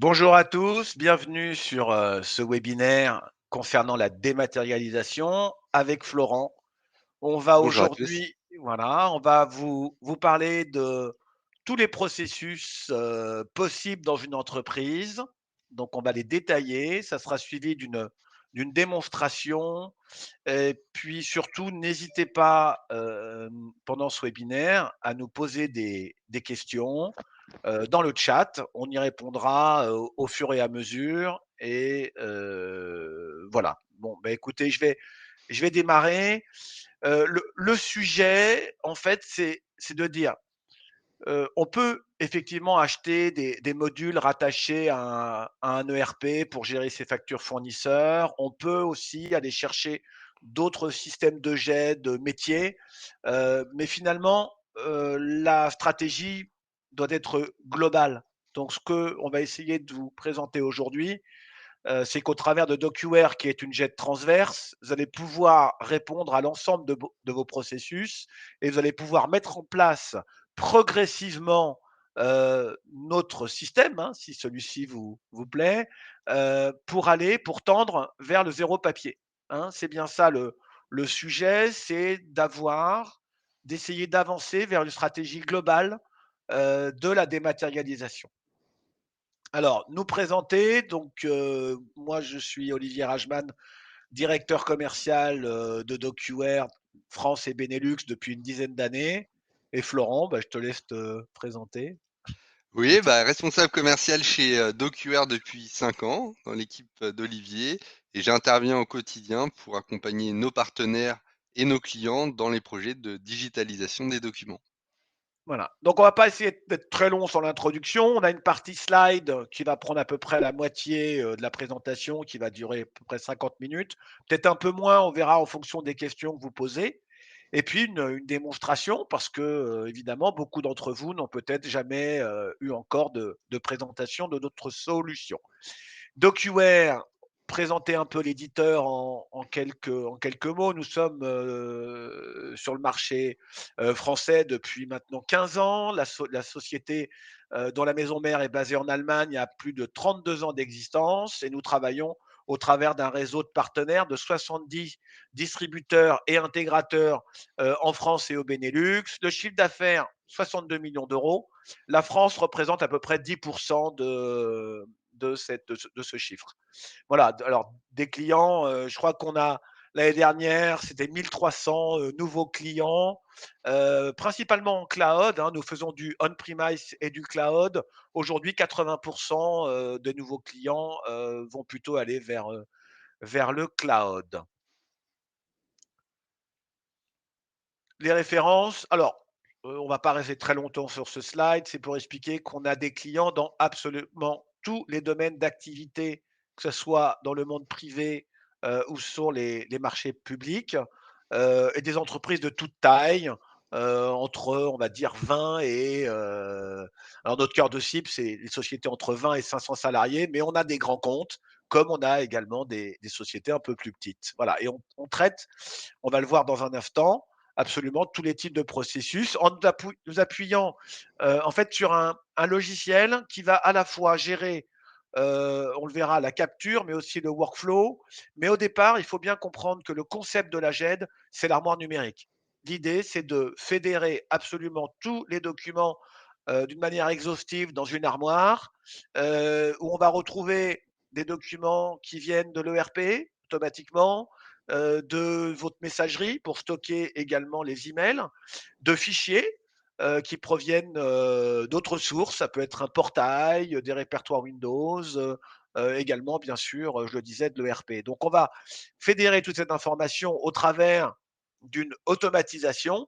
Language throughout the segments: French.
Bonjour à tous, bienvenue sur ce webinaire concernant la dématérialisation avec Florent. On va Bonjour à tous. aujourd'hui, voilà, on va vous parler de tous les processus possibles dans une entreprise. Donc, on va les détailler. Ça sera suivi d'une démonstration. Et puis surtout, n'hésitez pas pendant ce webinaire à nous poser des questions dans le chat. On y répondra au fur et à mesure. Et voilà. Bon, bah, écoutez, je vais démarrer. Le sujet, en fait, c'est de dire, on peut effectivement acheter des modules rattachés à un ERP pour gérer ses factures fournisseurs. On peut aussi aller chercher d'autres systèmes de jet de métier, mais finalement, la stratégie doit être globale. Donc ce qu'on va essayer de vous présenter aujourd'hui, c'est qu'au travers de DocuWare, qui est une jet transverse, vous allez pouvoir répondre à l'ensemble de vos processus et vous allez pouvoir mettre en place progressivement notre système, hein, si celui-ci vous plaît, pour tendre vers le zéro papier. Hein. C'est bien ça le sujet, c'est d'essayer d'avancer vers une stratégie globale de la dématérialisation. Alors, nous présenter, donc moi je suis Olivier Rajman, directeur commercial de DocuWare France et Benelux depuis une dizaine d'années. Et Florent, bah, je te laisse te présenter. Oui, bah, responsable commercial chez, DocuWare depuis 5 ans, dans l'équipe, d'Olivier, et j'interviens au quotidien pour accompagner nos partenaires et nos clients dans les projets de digitalisation des documents. Voilà. Donc, on va pas essayer d'être très long sur l'introduction. On a une partie slide qui va prendre à peu près la moitié de la présentation, qui va durer à peu près 50 minutes. Peut-être un peu moins, on verra en fonction des questions que vous posez. Et puis une démonstration, parce que évidemment, beaucoup d'entre vous n'ont peut-être jamais eu encore de présentation de notre solution. DocuWare, présenter un peu l'éditeur en quelques mots. Nous sommes sur le marché français depuis maintenant 15 ans. La société dont la maison mère est basée en Allemagne a plus de 32 ans d'existence et nous travaillons au travers d'un réseau de partenaires de 70 distributeurs et intégrateurs en France et au Benelux. Le chiffre d'affaires, 62 millions d'euros. La France représente à peu près 10% de ce chiffre. Voilà, alors des clients, je crois qu'on a l'année dernière, c'était 1300 nouveaux clients, principalement en cloud, hein. Nous faisons du on-premise et du cloud. Aujourd'hui, 80% des nouveaux clients vont plutôt aller vers le cloud. Les références, alors, on va pas rester très longtemps sur ce slide, c'est pour expliquer qu'on a des clients dans absolument tous les domaines d'activité, que ce soit dans le monde privé, ou sur les marchés publics, et des entreprises de toute taille, entre, on va dire 20 et alors notre cœur de cible, c'est les sociétés entre 20 et 500 salariés, mais on a des grands comptes, comme on a également des sociétés un peu plus petites. Voilà, et on traite, on va le voir dans un instant, absolument tous les types de processus en nous appuyant en fait sur un logiciel qui va à la fois gérer, on le verra, la capture, mais aussi le workflow. Mais au départ, il faut bien comprendre que le concept de la GED, c'est l'armoire numérique. L'idée, c'est de fédérer absolument tous les documents d'une manière exhaustive dans une armoire où on va retrouver des documents qui viennent de l'ERP automatiquement, de votre messagerie pour stocker également les emails, de fichiers qui proviennent d'autres sources. Ça peut être un portail, des répertoires Windows, également, bien sûr, je le disais, de l'ERP. Donc, on va fédérer toute cette information au travers d'une automatisation,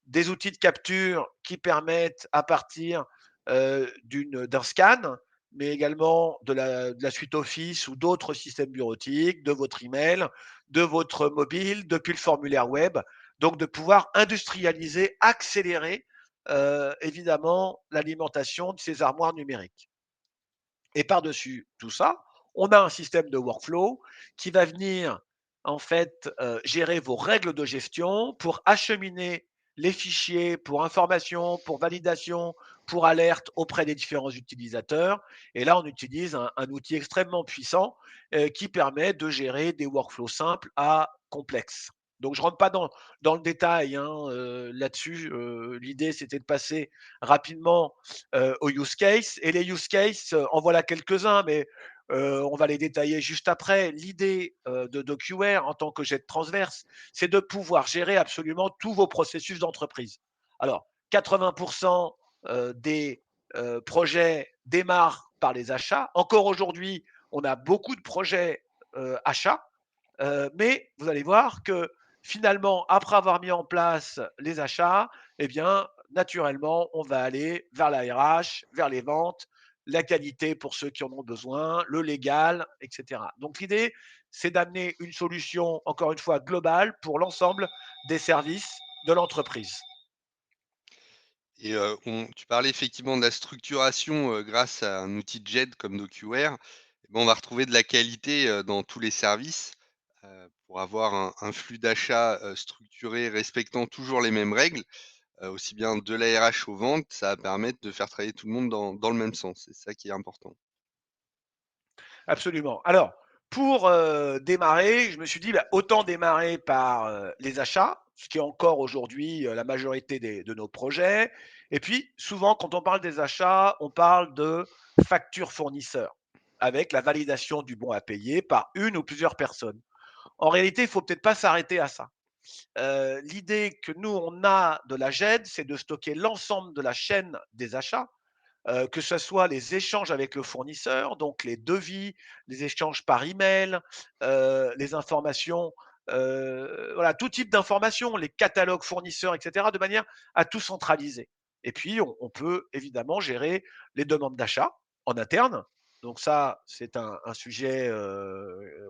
des outils de capture qui permettent, à partir d'un scan, mais également de la suite Office ou d'autres systèmes bureautiques, de votre email, de votre mobile, depuis le formulaire web, donc de pouvoir industrialiser, accélérer évidemment l'alimentation de ces armoires numériques. Et par-dessus tout ça, on a un système de workflow qui va venir en fait gérer vos règles de gestion pour acheminer les fichiers pour information, pour validation, pour alerte auprès des différents utilisateurs. Et là, on utilise un outil extrêmement puissant qui permet de gérer des workflows simples à complexes. Donc, je ne rentre pas dans le détail hein, là-dessus. L'idée, c'était de passer rapidement aux use cases. Et les use cases, en voilà quelques-uns, mais on va les détailler juste après. L'idée de DocuWare en tant que jet transverse, c'est de pouvoir gérer absolument tous vos processus d'entreprise. Alors, 80% des projets démarrent par les achats. Encore aujourd'hui, on a beaucoup de projets achats, mais vous allez voir que finalement, après avoir mis en place les achats, eh bien, naturellement, on va aller vers la RH, vers les ventes, la qualité pour ceux qui en ont besoin, le légal, etc. Donc l'idée, c'est d'amener une solution, encore une fois, globale pour l'ensemble des services de l'entreprise. Et on tu parlais effectivement de la structuration, grâce à un outil de JED comme DocuWare. Eh ben, on va retrouver de la qualité, dans tous les services, pour avoir un flux d'achat, structuré, respectant toujours les mêmes règles, aussi bien de la RH aux ventes. Ça va permettre de faire travailler tout le monde dans le même sens. C'est ça qui est important. Absolument. Alors, pour démarrer, je me suis dit, bah, autant démarrer par les achats, ce qui est encore aujourd'hui la majorité de nos projets. Et puis, souvent, quand on parle des achats, on parle de facture fournisseur, avec la validation du bon à payer par une ou plusieurs personnes. En réalité, il faut peut-être pas s'arrêter à ça. L'idée que nous, on a de la GED, c'est de stocker l'ensemble de la chaîne des achats, que ce soit les échanges avec le fournisseur, donc les devis, les échanges par email, les informations, voilà, tout type d'informations, les catalogues fournisseurs, et cetera, de manière à tout centraliser. Et puis, on peut évidemment gérer les demandes d'achat en interne. Donc ça, c'est un sujet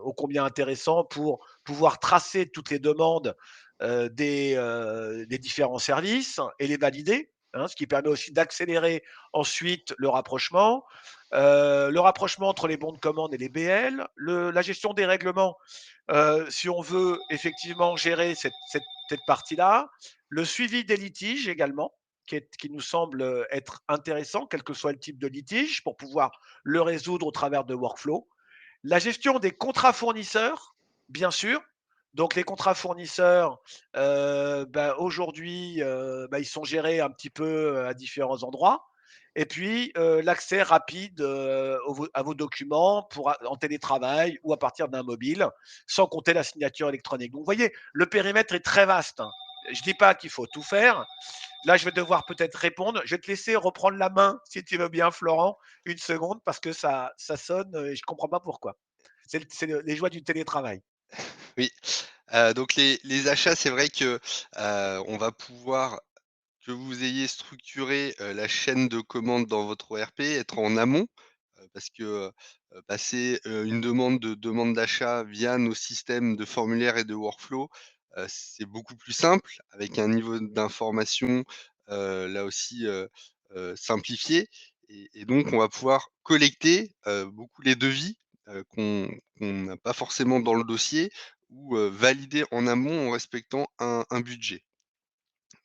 ô combien intéressant pour pouvoir tracer toutes les demandes des différents services et les valider, hein, ce qui permet aussi d'accélérer ensuite le rapprochement entre les bons de commande et les BL, la gestion des règlements, si on veut effectivement gérer cette partie-là, le suivi des litiges également, qui nous semble être intéressant, quel que soit le type de litige, pour pouvoir le résoudre au travers de workflows. La gestion des contrats fournisseurs, bien sûr. Donc les contrats fournisseurs, bah, aujourd'hui, bah, ils sont gérés un petit peu à différents endroits. Et puis l'accès rapide à vos documents en télétravail ou à partir d'un mobile, sans compter la signature électronique. Donc vous voyez, le périmètre est très vaste, hein. Je ne dis pas qu'il faut tout faire. Là, je vais devoir peut-être répondre. Je vais te laisser reprendre la main, si tu veux bien, Florent, une seconde, parce que ça sonne et je ne comprends pas pourquoi. Les joies du télétravail. Oui, donc les achats, c'est vrai que, on va pouvoir que vous ayez structuré, la chaîne de commande dans votre ORP, être en amont, parce que, passer, une demande d'achat via nos systèmes de formulaires et de workflow, c'est beaucoup plus simple avec un niveau d'information, là aussi, simplifié, et donc on va pouvoir collecter, beaucoup les devis, qu'on n'a pas forcément dans le dossier, ou, valider en amont en respectant un budget.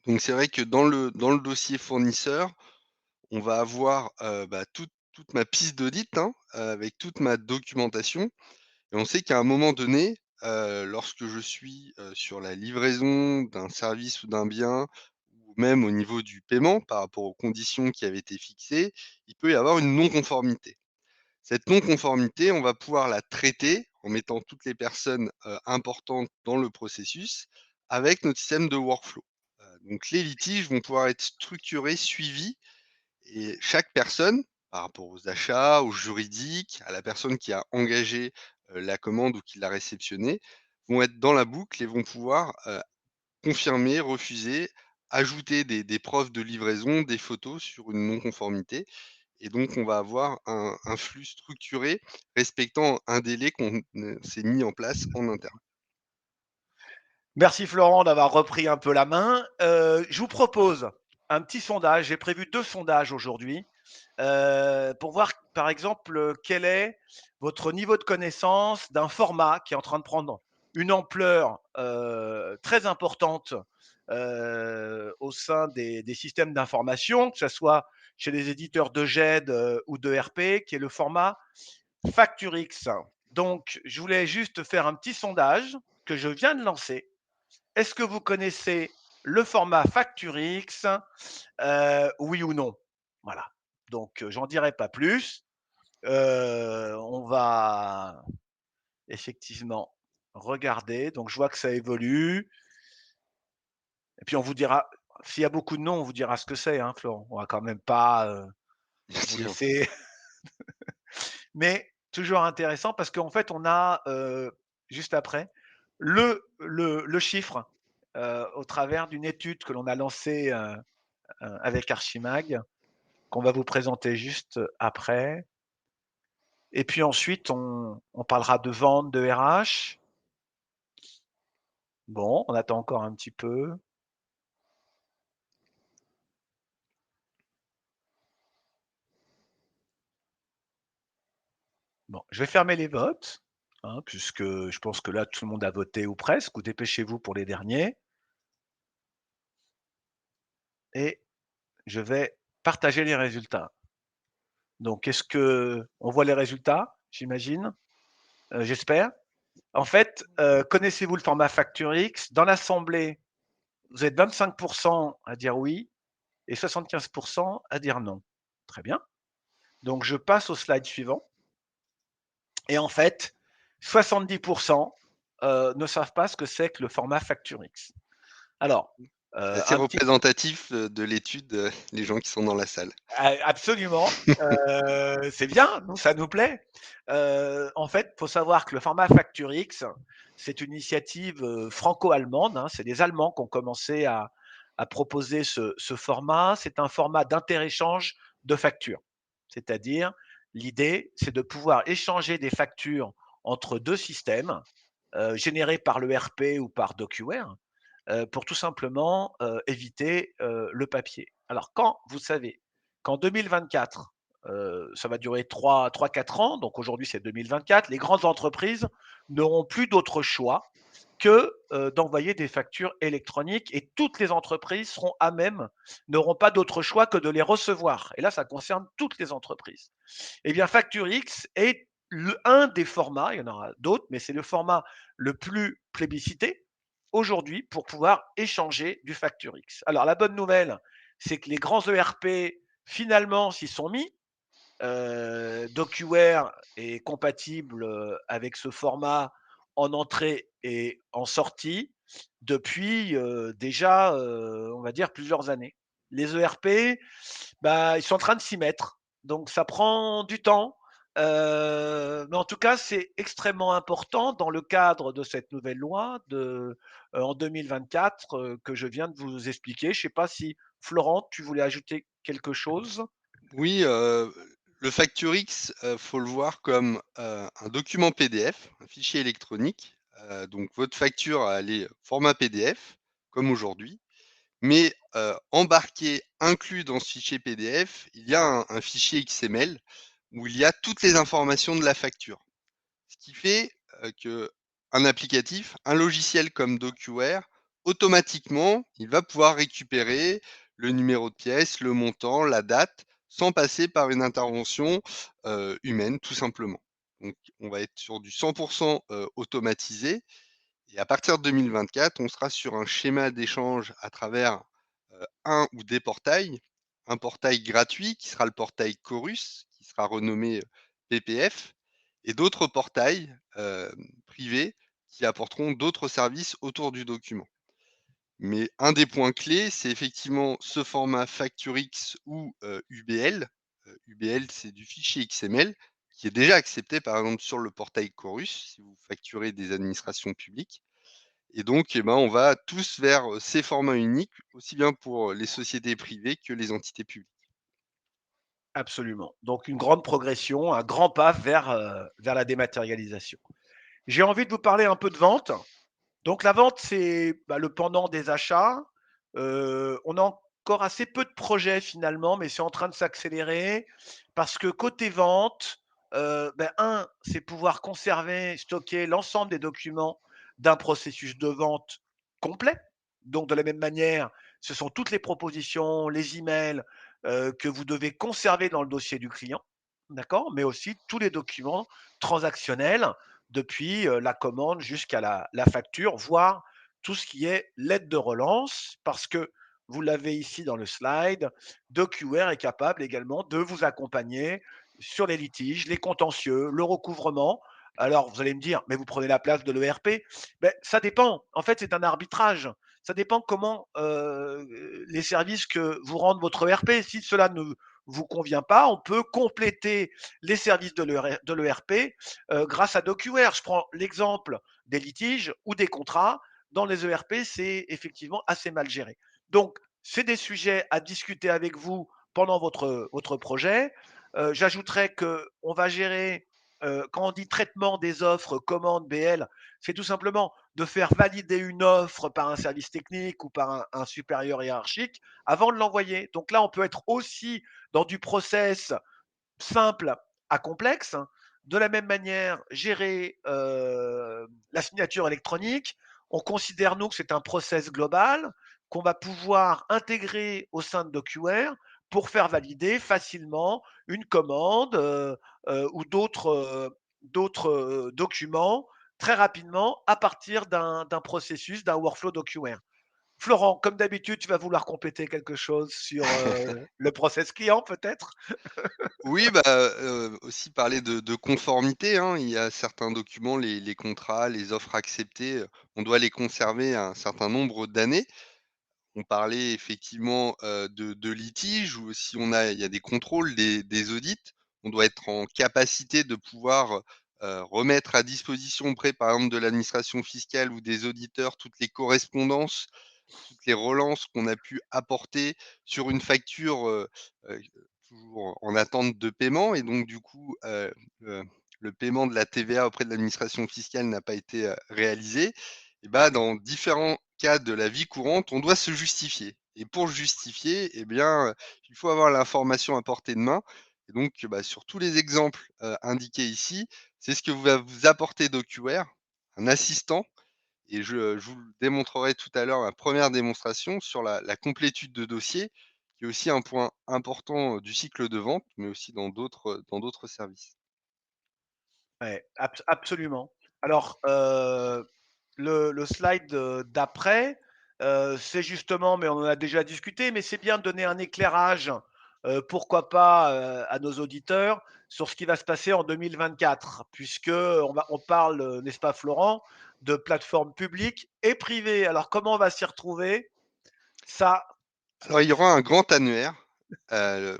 Donc c'est vrai que dans le dossier fournisseur, on va avoir, bah, toute ma piste d'audit, hein, avec toute ma documentation, et on sait qu'à un moment donné, lorsque je suis, sur la livraison d'un service ou d'un bien, ou même au niveau du paiement par rapport aux conditions qui avaient été fixées, il peut y avoir une non-conformité. Cette non-conformité, on va pouvoir la traiter en mettant toutes les personnes, importantes dans le processus avec notre système de workflow. Donc les litiges vont pouvoir être structurés, suivis, et chaque personne, par rapport aux achats, au juridique, à la personne qui a engagé, la commande ou qui l'a réceptionnée, vont être dans la boucle et vont pouvoir, confirmer, refuser, ajouter des preuves de livraison, des photos sur une non-conformité, et donc on va avoir un flux structuré respectant un délai qu'on, s'est mis en place en interne. Merci Florent d'avoir repris un peu la main. Je vous propose un petit sondage. J'ai prévu 2 sondages aujourd'hui, pour voir, par exemple, quel est votre niveau de connaissance d'un format qui est en train de prendre une ampleur, très importante, au sein des systèmes d'information, que ce soit chez les éditeurs de GED, ou de RP, qui est le format FactureX. Donc je voulais juste faire un petit sondage que je viens de lancer. Est-ce que vous connaissez le format FactureX? Oui ou non? Voilà. Donc, j'en dirai pas plus. On va effectivement regarder. Donc je vois que ça évolue et puis on vous dira s'il y a beaucoup de noms, on vous dira ce que c'est, hein, Florent. On va quand même pas, Bien vous sûr. laisser mais toujours intéressant parce qu'en fait, on a, juste après, le chiffre, au travers d'une étude que l'on a lancée, avec Archimag, qu'on va vous présenter juste après. Et puis ensuite, on parlera de vente, de RH. Bon, on attend encore un petit peu. Bon, je vais fermer les votes, hein, puisque je pense que là, tout le monde a voté ou presque, ou dépêchez-vous pour les derniers. Et je vais partager les résultats. Donc, est-ce que on voit les résultats, j'imagine? J'espère. En fait, connaissez-vous le format FactureX? Dans l'assemblée, vous êtes 25 à dire oui et 75 à dire non. Très bien. Donc je passe au slide suivant et en fait, 70 ne savent pas ce que c'est que le format FactureX. Alors, C'est assez un petit représentatif, de l'étude, les gens qui sont dans la salle. absolument, c'est bien, nous ça nous plaît. En fait, faut savoir que le format FactureX, c'est une initiative, franco-allemande, hein. C'est les Allemands qui ont commencé à proposer ce format. C'est un format d'interéchange de factures. C'est-à-dire, l'idée, c'est de pouvoir échanger des factures entre 2 systèmes, générés par le l'ERP ou par DocuWare, pour tout simplement, éviter, le papier. Alors quand vous savez qu'en 2024, ça va durer 3-4 ans, donc aujourd'hui c'est 2024, les grandes entreprises n'auront plus d'autre choix que, d'envoyer des factures électroniques et toutes les entreprises seront à même n'auront pas d'autre choix que de les recevoir et là ça concerne toutes les entreprises. Eh bien FactureX est un des formats, il y en aura d'autres, mais c'est le format le plus plébiscité aujourd'hui pour pouvoir échanger du FactureX. Alors la bonne nouvelle, c'est que les grands ERP finalement s'y sont mis. DocuWare est compatible, avec ce format en entrée et en sortie depuis, déjà, on va dire plusieurs années. Les ERP, bah, ils sont en train de s'y mettre, donc ça prend du temps, mais en tout cas, c'est extrêmement important dans le cadre de cette nouvelle loi en 2024, que je viens de vous expliquer. Je ne sais pas si Florent, tu voulais ajouter quelque chose? Oui, le FactureX, faut le voir comme, un document PDF, un fichier électronique. Donc votre facture, elle est format PDF, comme aujourd'hui, mais, embarqué, inclus dans ce fichier PDF, il y a un fichier XML où il y a toutes les informations de la facture. Ce qui fait, qu'un applicatif, un logiciel comme DocuWare, automatiquement, il va pouvoir récupérer le numéro de pièce, le montant, la date, sans passer par une intervention, humaine, tout simplement. Donc on va être sur du 100 automatisé et à partir de 2024, on sera sur un schéma d'échange à travers, un ou des portails. Un portail gratuit qui sera le portail Chorus, qui sera renommé, PPF et d'autres portails, privés qui apporteront d'autres services autour du document. Mais un des points clés, c'est effectivement ce format FactureX ou, UBL. UBL, c'est du fichier XML qui est déjà accepté, par exemple, sur le portail Chorus, si vous facturez des administrations publiques. Et donc, eh ben, on va tous vers, ces formats uniques, aussi bien pour, les sociétés privées que les entités publiques. Absolument. Donc une grande progression, un grand pas vers la dématérialisation. J'ai envie de vous parler un peu de vente. Donc la vente, c'est, bah, le pendant des achats. On a encore assez peu de projets finalement, mais c'est en train de s'accélérer parce que côté vente, ben 1, c'est pouvoir conserver, stocker l'ensemble des documents d'un processus de vente complet. Donc de la même manière, ce sont toutes les propositions, les emails, que vous devez conserver dans le dossier du client, d'accord? Mais aussi tous les documents transactionnels depuis, la commande jusqu'à la facture, voire tout ce qui est lettre de relance parce que vous l'avez ici dans le slide, DocuWare est capable également de vous accompagner sur les litiges, les contentieux, le recouvrement. Alors vous allez me dire: «Mais vous prenez la place de l'ERP». Beh, ça dépend. En fait, c'est un arbitrage. Ça dépend comment, les services que vous rend votre ERP. Si cela ne vous convient pas, on peut compléter les services de l'ERP, grâce à DocuWare. Je prends l'exemple des litiges ou des contrats. Dans les ERP, c'est effectivement assez mal géré. Donc, c'est des sujets à discuter avec vous pendant votre projet. J'ajouterais qu'on va gérer, quand on dit traitement des offres, commandes, BL, c'est tout simplement de faire valider une offre par un service technique ou par un supérieur hiérarchique avant de l'envoyer. Donc là, on peut être aussi dans du process simple à complexe. De la même manière, gérer la signature électronique, on considère, nous, que c'est un process global qu'on va pouvoir intégrer au sein de DocuWare pour faire valider facilement une commande ou d'autres documents très rapidement à partir d'un processus, d'un workflow DocuWare. Florent, comme d'habitude, tu vas vouloir compléter quelque chose sur le process client peut-être. Oui, bah, aussi parler de conformité, hein. Il y a certains documents, les contrats, les offres acceptées, on doit les conserver un certain nombre d'années. On parlait effectivement, de litiges ou si il y a des contrôles, des audits, on doit être en capacité de pouvoir, remettre à disposition auprès, par exemple, de l'administration fiscale ou des auditeurs, toutes les correspondances, toutes les relances qu'on a pu apporter sur une facture, heu, toujours en attente de paiement et donc du coup, le paiement de la TVA auprès de l'administration fiscale n'a pas été, réalisé et bah, dans différents cas de la vie courante, on doit se justifier et pour justifier et bien, il faut avoir l'information à portée de main et donc bah, sur tous les exemples, indiqués ici, c'est ce que va vous apporter DocuWare, un assistant et je vous le démontrerai tout à l'heure, ma première démonstration sur la complétude de dossier, qui est aussi un point important, du cycle de vente, mais aussi dans d'autres services. Ouais, absolument. Alors, le slide, d'après, c'est justement mais on en a déjà discuté, mais c'est bien de donner un éclairage, pourquoi pas, à nos auditeurs sur ce qui va se passer en 2024 puisque on parle, n'est-ce pas Florent, de plateformes publiques et privées. Alors comment on va s'y retrouver? Ça, Alors il y aura un grand annuaire,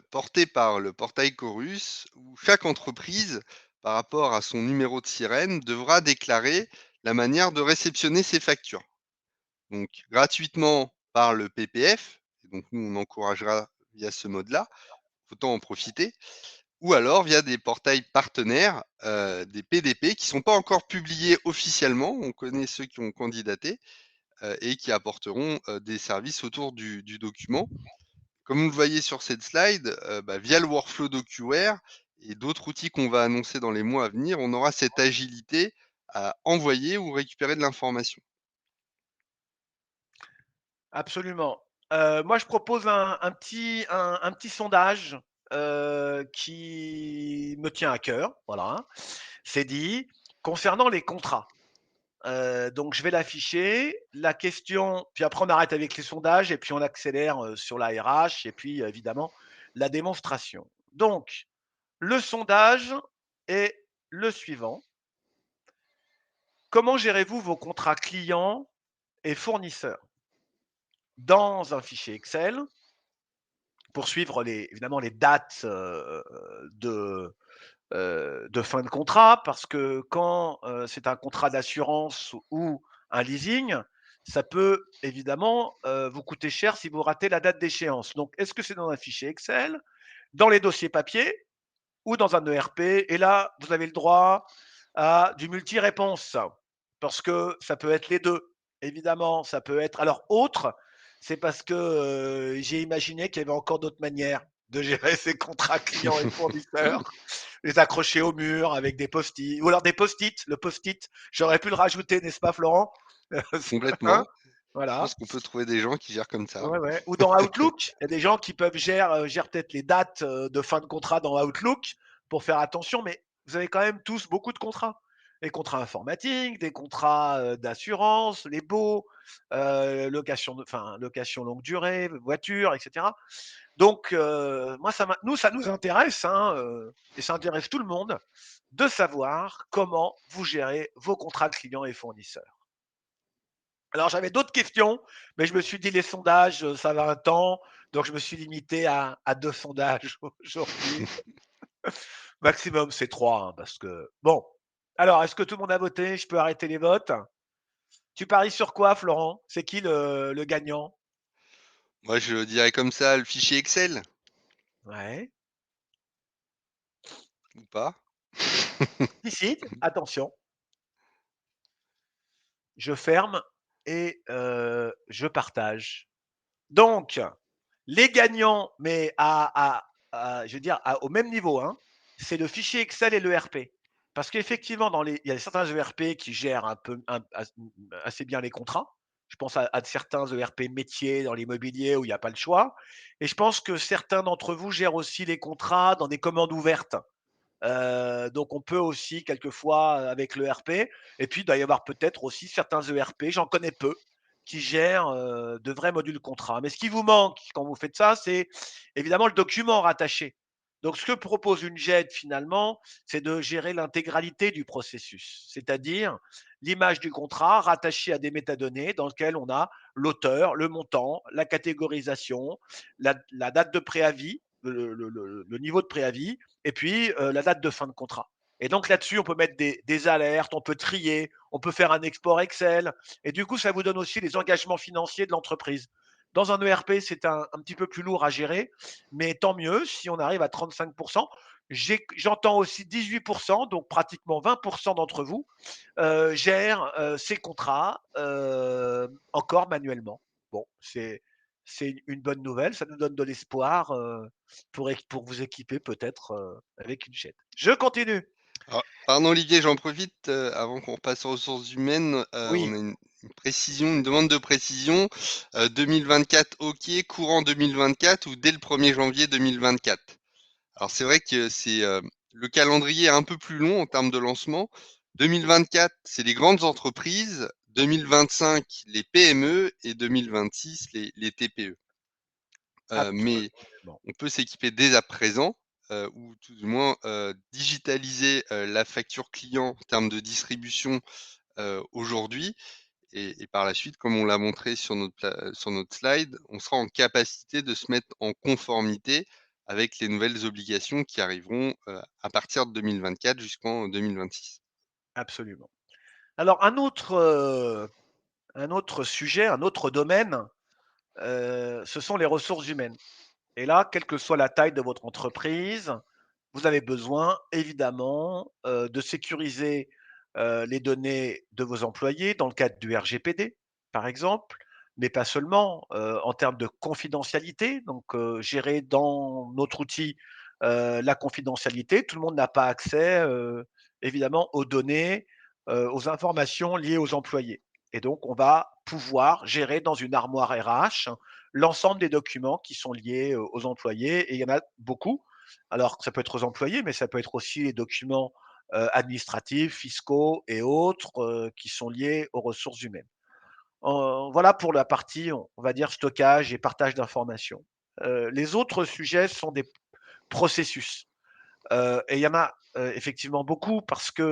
porté par le portail Chorus, où chaque entreprise, par rapport à son numéro de sirène, devra déclarer la manière de réceptionner ses factures. Donc gratuitement par le PPF, et donc nous on encouragera via ce mode-là, autant en profiter. Ou alors via des portails partenaires, des PDP qui sont pas encore publiés officiellement. On connaît ceux qui ont candidaté, et qui apporteront, des services autour du document. Comme vous le voyez sur cette slide, bah, via le workflow DocuWare et d'autres outils qu'on va annoncer dans les mois à venir, on aura cette agilité à envoyer ou récupérer de l'information. absolument. Moi, je propose un petit sondage, qui me tient à cœur, voilà, hein. C'est dit. Concernant les contrats, donc je vais l'afficher. La question puis après on arrête avec les sondages et puis on accélère, sur la RH et puis, évidemment, la démonstration. Donc le sondage est le suivant: comment gérez-vous vos contrats clients et fournisseurs? Dans un fichier Excel, pour suivre évidemment les dates, de, de fin de contrat parce que quand, c'est un contrat d'assurance ou un leasing, ça peut évidemment, vous coûter cher si vous ratez la date d'échéance. Donc est-ce que c'est dans un fichier Excel, dans les dossiers papier ou dans un ERP? Et là, vous avez le droit à du multi-réponse parce que ça peut être les 2. Évidemment, ça peut être alors autre, c'est parce que, j'ai imaginé qu'il y avait encore d'autres manières de gérer ses contrats clients et fournisseurs. Les accrocher au mur avec des post-it ou alors des post-it. Le post-it, j'aurais pu le rajouter, n'est-ce pas Florent? Hein? Complètement. Je Voilà. pense qu'on peut trouver des gens qui gèrent comme ça. Ouais, ouais. Ou dans Outlook, il y a des gens qui peuvent gèrent peut-être les dates, de fin de contrat dans Outlook pour faire attention, mais vous avez quand même tous beaucoup de contrats. Des contrats informatiques, des contrats, d'assurance, les baux, location longue durée, voiture et cetera. Donc moi ça nous intéresse, hein, et ça intéresse tout le monde de savoir comment vous gérez vos contrats clients et fournisseurs. Alors j'avais d'autres questions, mais je me suis dit les sondages, ça va un temps, donc je me suis limité à 2 sondages aujourd'hui. Maximum c'est 3, hein, parce que bon. Alors est-ce que tout le monde a voté? Je peux arrêter les votes? Tu paries sur quoi Florent? C'est qui le gagnant? Moi, je dirais comme ça, le fichier Excel, Ouais. ou pas? Si, si, attention, je ferme et je partage. Donc, les gagnants, mais je veux dire, au même niveau, hein, c'est le fichier Excel et l'ERP. Parce qu'effectivement, il y a certains ERP qui gèrent un peu, assez bien les contrats. Je pense à certains ERP métiers dans l'immobilier où il n'y a pas le choix. Et je pense que certains d'entre vous gèrent aussi les contrats dans des commandes ouvertes. Donc on peut aussi quelquefois, avec l'ERP et puis il doit y avoir peut-être aussi certains ERP, j'en connais peu, qui gèrent, de vrais modules contrats. Mais ce qui vous manque quand vous faites ça, c'est évidemment le document rattaché. Donc ce que propose une GED finalement, c'est de gérer l'intégralité du processus, c'est-à-dire l'image du contrat rattachée à des métadonnées dans lesquelles on a l'auteur, le montant, la catégorisation, la date de préavis, le niveau de préavis et puis la date de fin de contrat. Et donc là-dessus, on peut mettre des alertes, on peut trier, on peut faire un export Excel. Et du coup, ça vous donne aussi les engagements financiers de l'entreprise. Dans un ERP, c'est un petit peu plus lourd à gérer, mais tant mieux si on arrive à 35%. J'entends aussi 18%, donc pratiquement 20% d'entre vous gèrent ces contrats encore manuellement. Bon, c'est une bonne nouvelle, ça nous donne de l'espoir pour vous équiper peut-être avec une chaîne. Je continue. Alors, pardon Olivier, j'en profite, avant qu'on repasse aux ressources humaines, on Oui, a une précision, une demande de précision, 2024 OK, courant 2024 ou dès le 1er janvier 2024? Alors c'est vrai que le calendrier est un peu plus long en termes de lancement. 2024, c'est les grandes entreprises, 2025 les PME et 2026 les TPE. Mais absolument, on peut s'équiper dès à présent, ou tout du moins, digitaliser, la facture client en termes de distribution, aujourd'hui et par la suite, comme on l'a montré sur notre slide, on sera en capacité de se mettre en conformité avec les nouvelles obligations qui arriveront, à partir de 2024 jusqu'en 2026. absolument. Alors un autre sujet, un autre domaine, ce sont les ressources humaines. Et là, quelle que soit la taille de votre entreprise, vous avez besoin évidemment, de sécuriser, les données de vos employés dans le cadre du RGPD, par exemple, mais pas seulement, en termes de confidentialité, donc gérer dans notre outil, la confidentialité. Tout le monde n'a pas accès, évidemment aux données, aux informations liées aux employés et donc on va pouvoir gérer dans une armoire RH l'ensemble des documents qui sont liés, aux employés et il y en a beaucoup. Alors ça peut être aux employés, mais ça peut être aussi les documents, administratifs, fiscaux et autres, qui sont liés aux ressources humaines. Voilà pour la partie, on va dire stockage et partage d'informations. Les autres sujets sont des processus. Et il y en a, effectivement beaucoup parce que,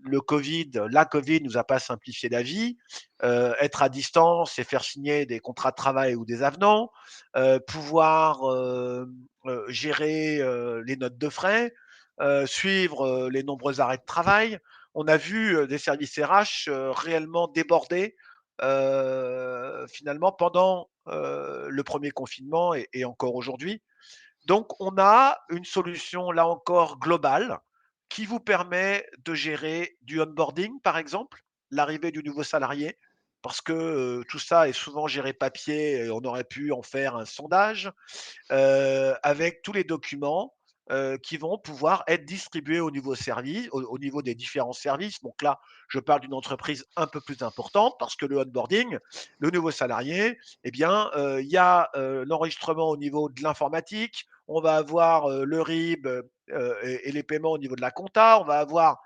la Covid nous a pas simplifié la vie. Être à distance et faire signer des contrats de travail ou des avenants, pouvoir, gérer, les notes de frais, suivre, les nombreux arrêts de travail. On a vu, des services RH, réellement débordés, finalement pendant, le premier confinement et encore aujourd'hui. Donc, on a une solution, là encore, globale, qui vous permet de gérer du onboarding, par exemple, l'arrivée du nouveau salarié, parce que tout ça est souvent géré papier et on aurait pu en faire un sondage, avec tous les documents, qui vont pouvoir être distribués au niveau des différents services. Donc là, je parle d'une entreprise un peu plus importante parce que le onboarding, le nouveau salarié, eh bien, il y a, l'enregistrement au niveau de l'informatique, on va avoir, le RIB, et les paiements au niveau de la compta, on va avoir,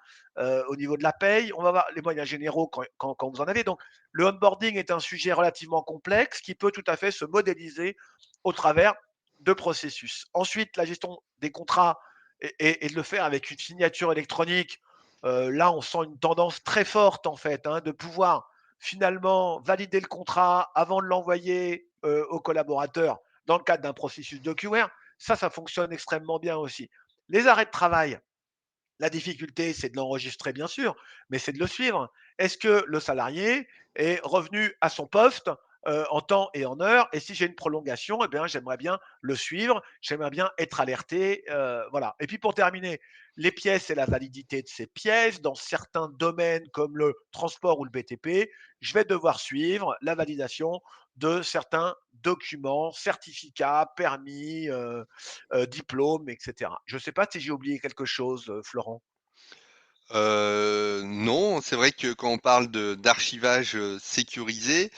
au niveau de la paye, on va avoir les moyens généraux quand vous en avez. Donc le onboarding est un sujet relativement complexe qui peut tout à fait se modéliser au travers de processus. Ensuite, la gestion des contrats et de le faire avec une signature électronique, là, on sent une tendance très forte, en fait, hein, de pouvoir finalement valider le contrat avant de l'envoyer aux collaborateurs dans le cadre d'un processus d'OQR. Ça fonctionne extrêmement bien aussi. Les arrêts de travail, la difficulté, c'est de l'enregistrer, bien sûr, mais c'est de le suivre. Est-ce que le salarié est revenu à son poste en temps et en heure? Et si j'ai une prolongation, eh bien, j'aimerais bien le suivre, j'aimerais bien être alerté. Voilà. Et puis pour terminer, les pièces et la validité de ces pièces, dans certains domaines comme le transport ou le BTP, je vais devoir suivre la validation de certains documents, certificats, permis, diplômes, etc. Je ne sais pas si j'ai oublié quelque chose, Florent. Non, c'est vrai que quand on parle d'archivage, sécurisé,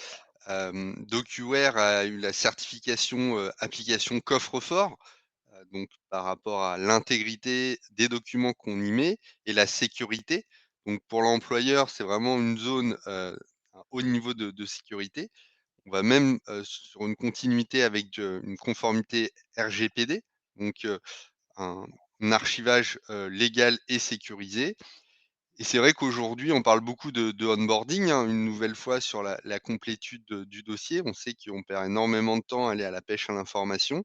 DocuWare a eu la certification, application coffre-fort, donc par rapport à l'intégrité des documents qu'on y met et la sécurité. Donc pour l'employeur, c'est vraiment une zone, un haut niveau de sécurité. On va même, sur une continuité avec, une conformité RGPD, donc un archivage, légal et sécurisé. Et c'est vrai qu'aujourd'hui, on parle beaucoup de onboarding, hein, une nouvelle fois sur la complétude du dossier. On sait qu'on perd énormément de temps à aller à la pêche à l'information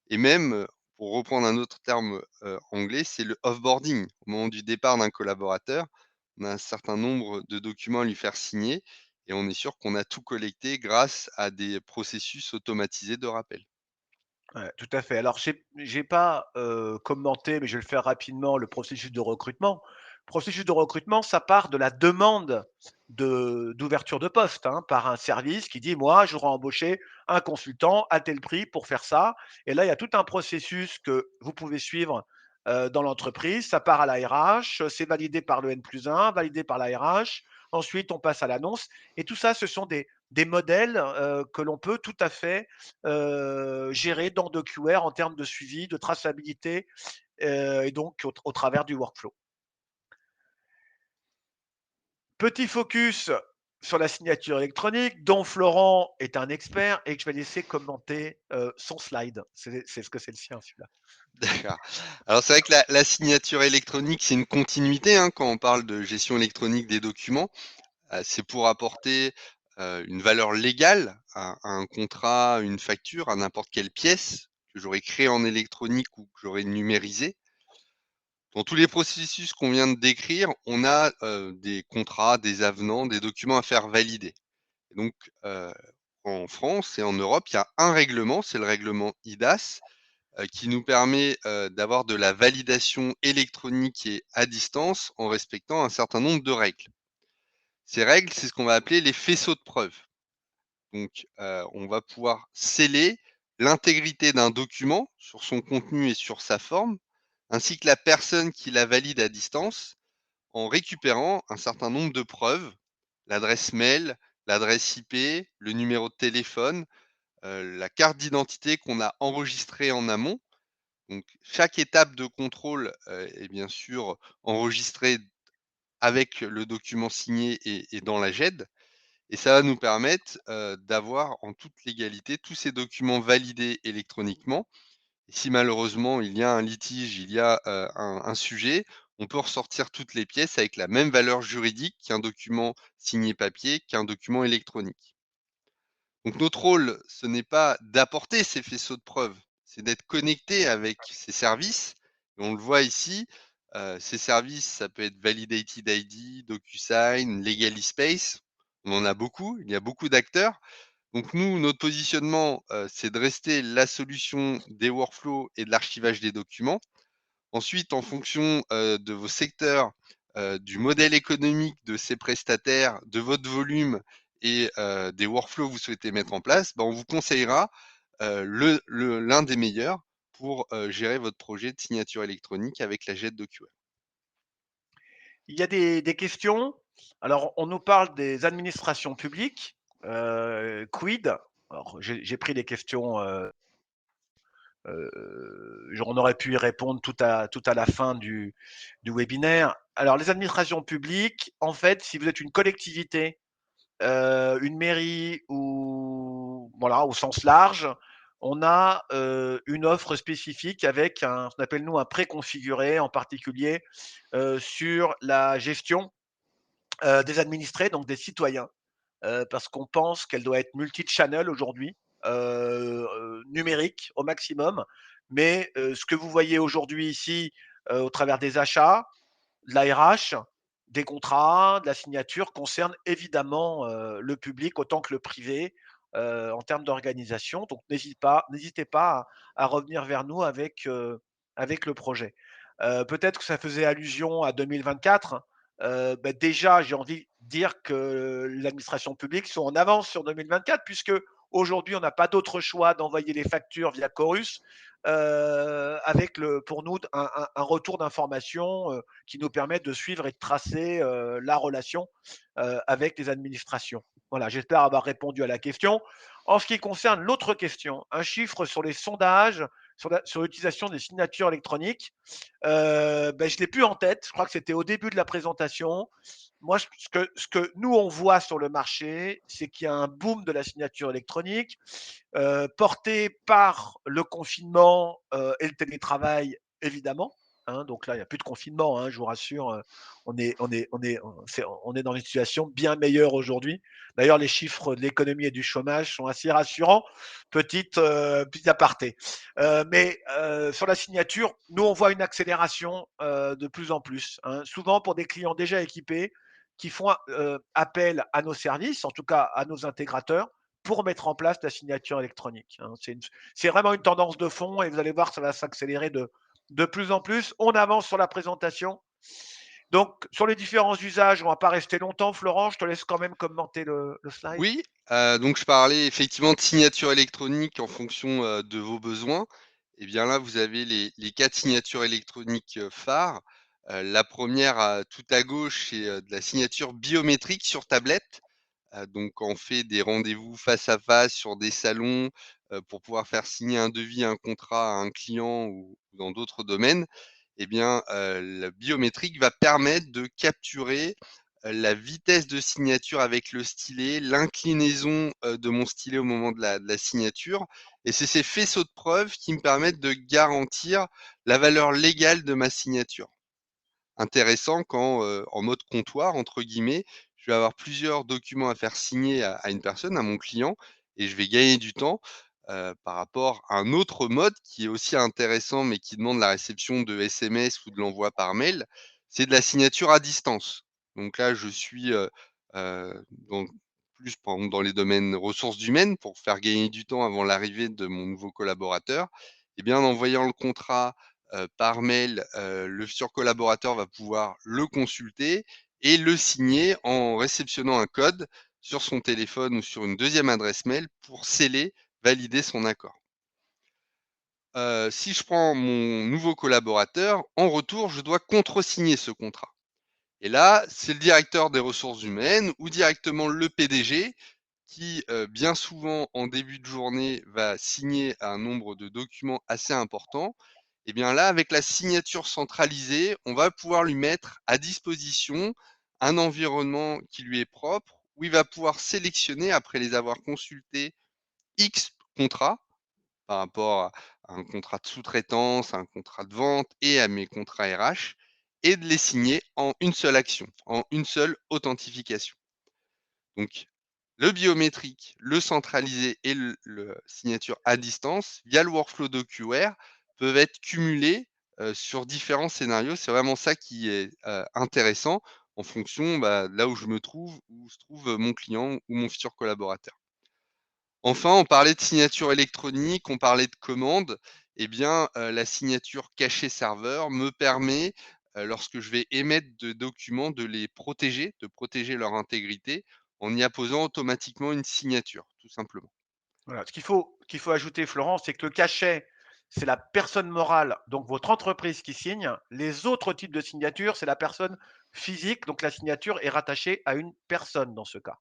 et même, pour reprendre un autre terme, anglais, c'est le offboarding. Au moment du départ d'un collaborateur, on a un certain nombre de documents à lui faire signer et on est sûr qu'on a tout collecté grâce à des processus automatisés de rappel. Ouais, tout à fait. Alors j'ai pas, commenté, mais je vais le faire rapidement, le processus de recrutement. Processus de recrutement, ça part de la demande d'ouverture de poste, hein, par un service qui dit: «Moi, j'aurais embauché un consultant à tel prix pour faire ça» et là, il y a tout un processus que vous pouvez suivre, dans l'entreprise. Ça part à la RH, c'est validé par le N+1, validé par la RH. Ensuite, on passe à l'annonce et tout ça, ce sont des modèles, que l'on peut tout à fait gérer dans DocuWare en termes de suivi, de traçabilité et donc au travers du workflow. Petit focus sur la signature électronique dont Florent est un expert et que je vais laisser commenter son slide. C'est ce que c'est le sien celui-là. D'accord. Alors c'est vrai que la signature électronique, c'est une continuité, hein, quand on parle de gestion électronique des documents. C'est pour apporter, une valeur légale à un contrat, une facture, à n'importe quelle pièce que j'aurais créée en électronique ou que j'aurais numérisée. Dans tous les processus qu'on vient de décrire, on a, des contrats, des avenants, des documents à faire valider. Et donc, en France et en Europe, il y a un règlement, c'est le règlement IDAS, qui nous permet, d'avoir de la validation électronique et à distance en respectant un certain nombre de règles. Ces règles, c'est ce qu'on va appeler les faisceaux de preuves. Donc, on va pouvoir sceller l'intégrité d'un document sur son contenu et sur sa forme, ainsi que la personne qui la valide à distance, en récupérant un certain nombre de preuves, l'adresse mail, l'adresse IP, le numéro de téléphone, la carte d'identité qu'on a enregistrée en amont. Donc chaque étape de contrôle, est bien sûr enregistrée avec le document signé et dans la GED. Et ça va nous permettre, d'avoir en toute légalité tous ces documents validés électroniquement. Et si malheureusement il y a un litige, il y a, un sujet, on peut ressortir toutes les pièces avec la même valeur juridique qu'un document signé papier, qu'un document électronique. Donc notre rôle, ce n'est pas d'apporter ces faisceaux de preuves, c'est d'être connecté avec ces services. Et on le voit ici, ces services, ça peut être Validated ID, DocuSign, Legalispace. On en a beaucoup, il y a beaucoup d'acteurs. Donc nous, notre positionnement, c'est de rester la solution des workflows et de l'archivage des documents. Ensuite, en fonction, de vos secteurs, du modèle économique de ces prestataires, de votre volume et des workflows que vous souhaitez mettre en place, ben, on vous conseillera, l'un des meilleurs pour, gérer votre projet de signature électronique avec la Jet DocuWare? Il y a des questions. Alors, on nous parle des administrations publiques, quid? Alors, j'ai pris les questions, on aurait pu y répondre tout à la fin du webinaire. Alors, les administrations publiques, en fait, si vous êtes une collectivité, une mairie ou voilà, au sens large, on a, une offre spécifique avec un ce qu'on appelle nous un préconfiguré, en particulier, sur la gestion, des administrés, donc des citoyens, parce qu'on pense qu'elle doit être multi-channel aujourd'hui, numérique au maximum. Mais, ce que vous voyez aujourd'hui ici, au travers des achats, de la RH, des contrats, de la signature concerne évidemment, le public autant que le privé, en termes d'organisation. Donc n'hésitez pas à revenir vers nous avec le projet. Peut-être que ça faisait allusion à 2024. Déjà, j'ai envie de dire que l'administration publique sont en avance sur 2024 puisque aujourd'hui, on n'a pas d'autre choix d'envoyer les factures via Chorus, avec le pour nous un retour d'information, qui nous permettent de suivre et de tracer, la relation, avec les administrations. Voilà, j'espère avoir répondu à la question. En ce qui concerne l'autre question, un chiffre sur les sondages, sur l'utilisation des signatures électroniques, je l'ai plus en tête. Je crois que c'était au début de la présentation. Moi, ce que nous, on voit sur le marché, c'est qu'il y a un boom de la signature électronique, porté par le confinement, et le télétravail évidemment, hein. Donc là, il y a plus de confinement, hein, je vous rassure, on est dans une situation bien meilleure aujourd'hui. D'ailleurs, les chiffres de l'économie et du chômage sont assez rassurants. Petit aparté. Sur la signature, nous, on voit une accélération, de plus en plus, hein. Souvent pour des clients déjà équipés qui font, appel à nos services, en tout cas à nos intégrateurs, pour mettre en place la signature électronique, hein. C'est vraiment une tendance de fond et vous allez voir, ça va s'accélérer de plus en plus. On avance sur la présentation. Donc, sur les différents usages, on ne va pas rester longtemps. Florent, je te laisse quand même commenter le slide. Oui, donc je parlais effectivement de signature électronique en fonction, de vos besoins. Et bien là, vous avez les 4 signatures électroniques, phares. La première tout à gauche, c'est, de la signature biométrique sur tablette. Donc quand on fait des rendez-vous face à face sur des salons, pour pouvoir faire signer un devis, un contrat à un client ou dans d'autres domaines, eh bien, le biométrique va permettre de capturer, la vitesse de signature avec le stylet, l'inclinaison, de mon stylet au moment de la signature, et c'est ces faisceaux de preuves qui me permettent de garantir la valeur légale de ma signature. Intéressant quand, en mode «comptoir» entre guillemets, je vais avoir plusieurs documents à faire signer à une personne, à mon client, et je vais gagner du temps, par rapport à un autre mode qui est aussi intéressant, mais qui demande la réception de SMS ou de l'envoi par mail, c'est de la signature à distance. Donc là, je suis, dans plus par exemple dans les domaines ressources humaines pour faire gagner du temps avant l'arrivée de mon nouveau collaborateur, et bien en envoyant le contrat par mail, le futur collaborateur va pouvoir le consulter et le signer en réceptionnant un code sur son téléphone ou sur une deuxième adresse mail pour sceller, valider son accord. Si je prends mon nouveau collaborateur, en retour, je dois contresigner ce contrat. Et là, c'est le directeur des ressources humaines ou directement le PDG qui, bien souvent en début de journée, va signer un nombre de documents assez important. Et bien là, avec la signature centralisée, on va pouvoir lui mettre à disposition un environnement qui lui est propre, où il va pouvoir sélectionner, après les avoir consultés, X contrats par rapport à un contrat de sous-traitance, à un contrat de vente et à mes contrats RH, et de les signer en une seule action, en une seule authentification. Donc le biométrique, le centralisé et le signature à distance, via le workflow DocuWare, peuvent être cumulés, sur différents scénarios. C'est vraiment ça qui est, intéressant en fonction, bah, de là où je me trouve, où se trouve, mon client ou mon futur collaborateur. Enfin, on parlait de signature électronique, on parlait de commande. Eh bien, la signature cachée serveur me permet, lorsque je vais émettre de documents, de protéger leur intégrité en y apposant automatiquement une signature, tout simplement. Voilà. Ce qu'il faut ajouter, Florent, c'est que le cachet, c'est la personne morale, donc votre entreprise qui signe. Les autres types de signatures, c'est la personne physique, donc la signature est rattachée à une personne dans ce cas.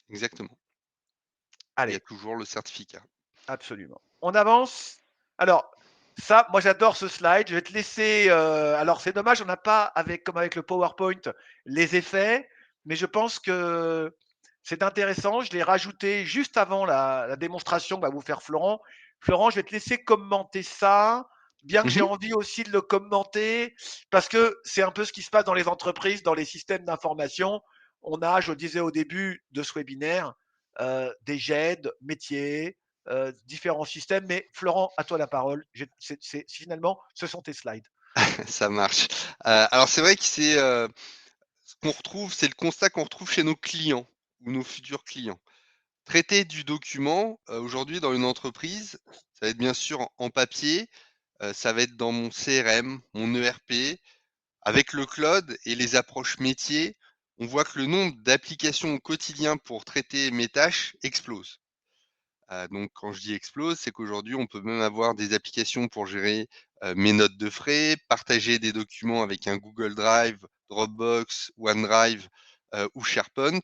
Exactement. Il y a Allez, toujours le certificat. absolument. On avance? Alors, ça, moi j'adore ce slide. Je vais te laisser, alors c'est dommage, on n'a pas avec comme avec le PowerPoint, les effets, mais je pense que c'est intéressant. Je l'ai rajouté juste avant la démonstration que va vous faire Florent. Florent, je vais te laisser commenter ça, bien que j'ai Mmh. envie aussi de le commenter, parce que c'est un peu ce qui se passe dans les entreprises, dans les systèmes d'information. On a, je le disais au début de ce webinaire, des GED métiers, différents systèmes. Mais Florent, à toi la parole. Finalement, ce sont tes slides. Ça marche. Alors c'est vrai que ce qu'on retrouve, c'est le constat qu'on retrouve chez nos clients ou nos futurs clients. Traiter du document, aujourd'hui dans une entreprise, ça va être bien sûr en papier, ça va être dans mon CRM, mon ERP. Avec le cloud et les approches métiers, on voit que le nombre d'applications au quotidien pour traiter mes tâches explose. Donc quand je dis explose, c'est qu'aujourd'hui, on peut même avoir des applications pour gérer, mes notes de frais, partager des documents avec un Google Drive, Dropbox, OneDrive, ou SharePoint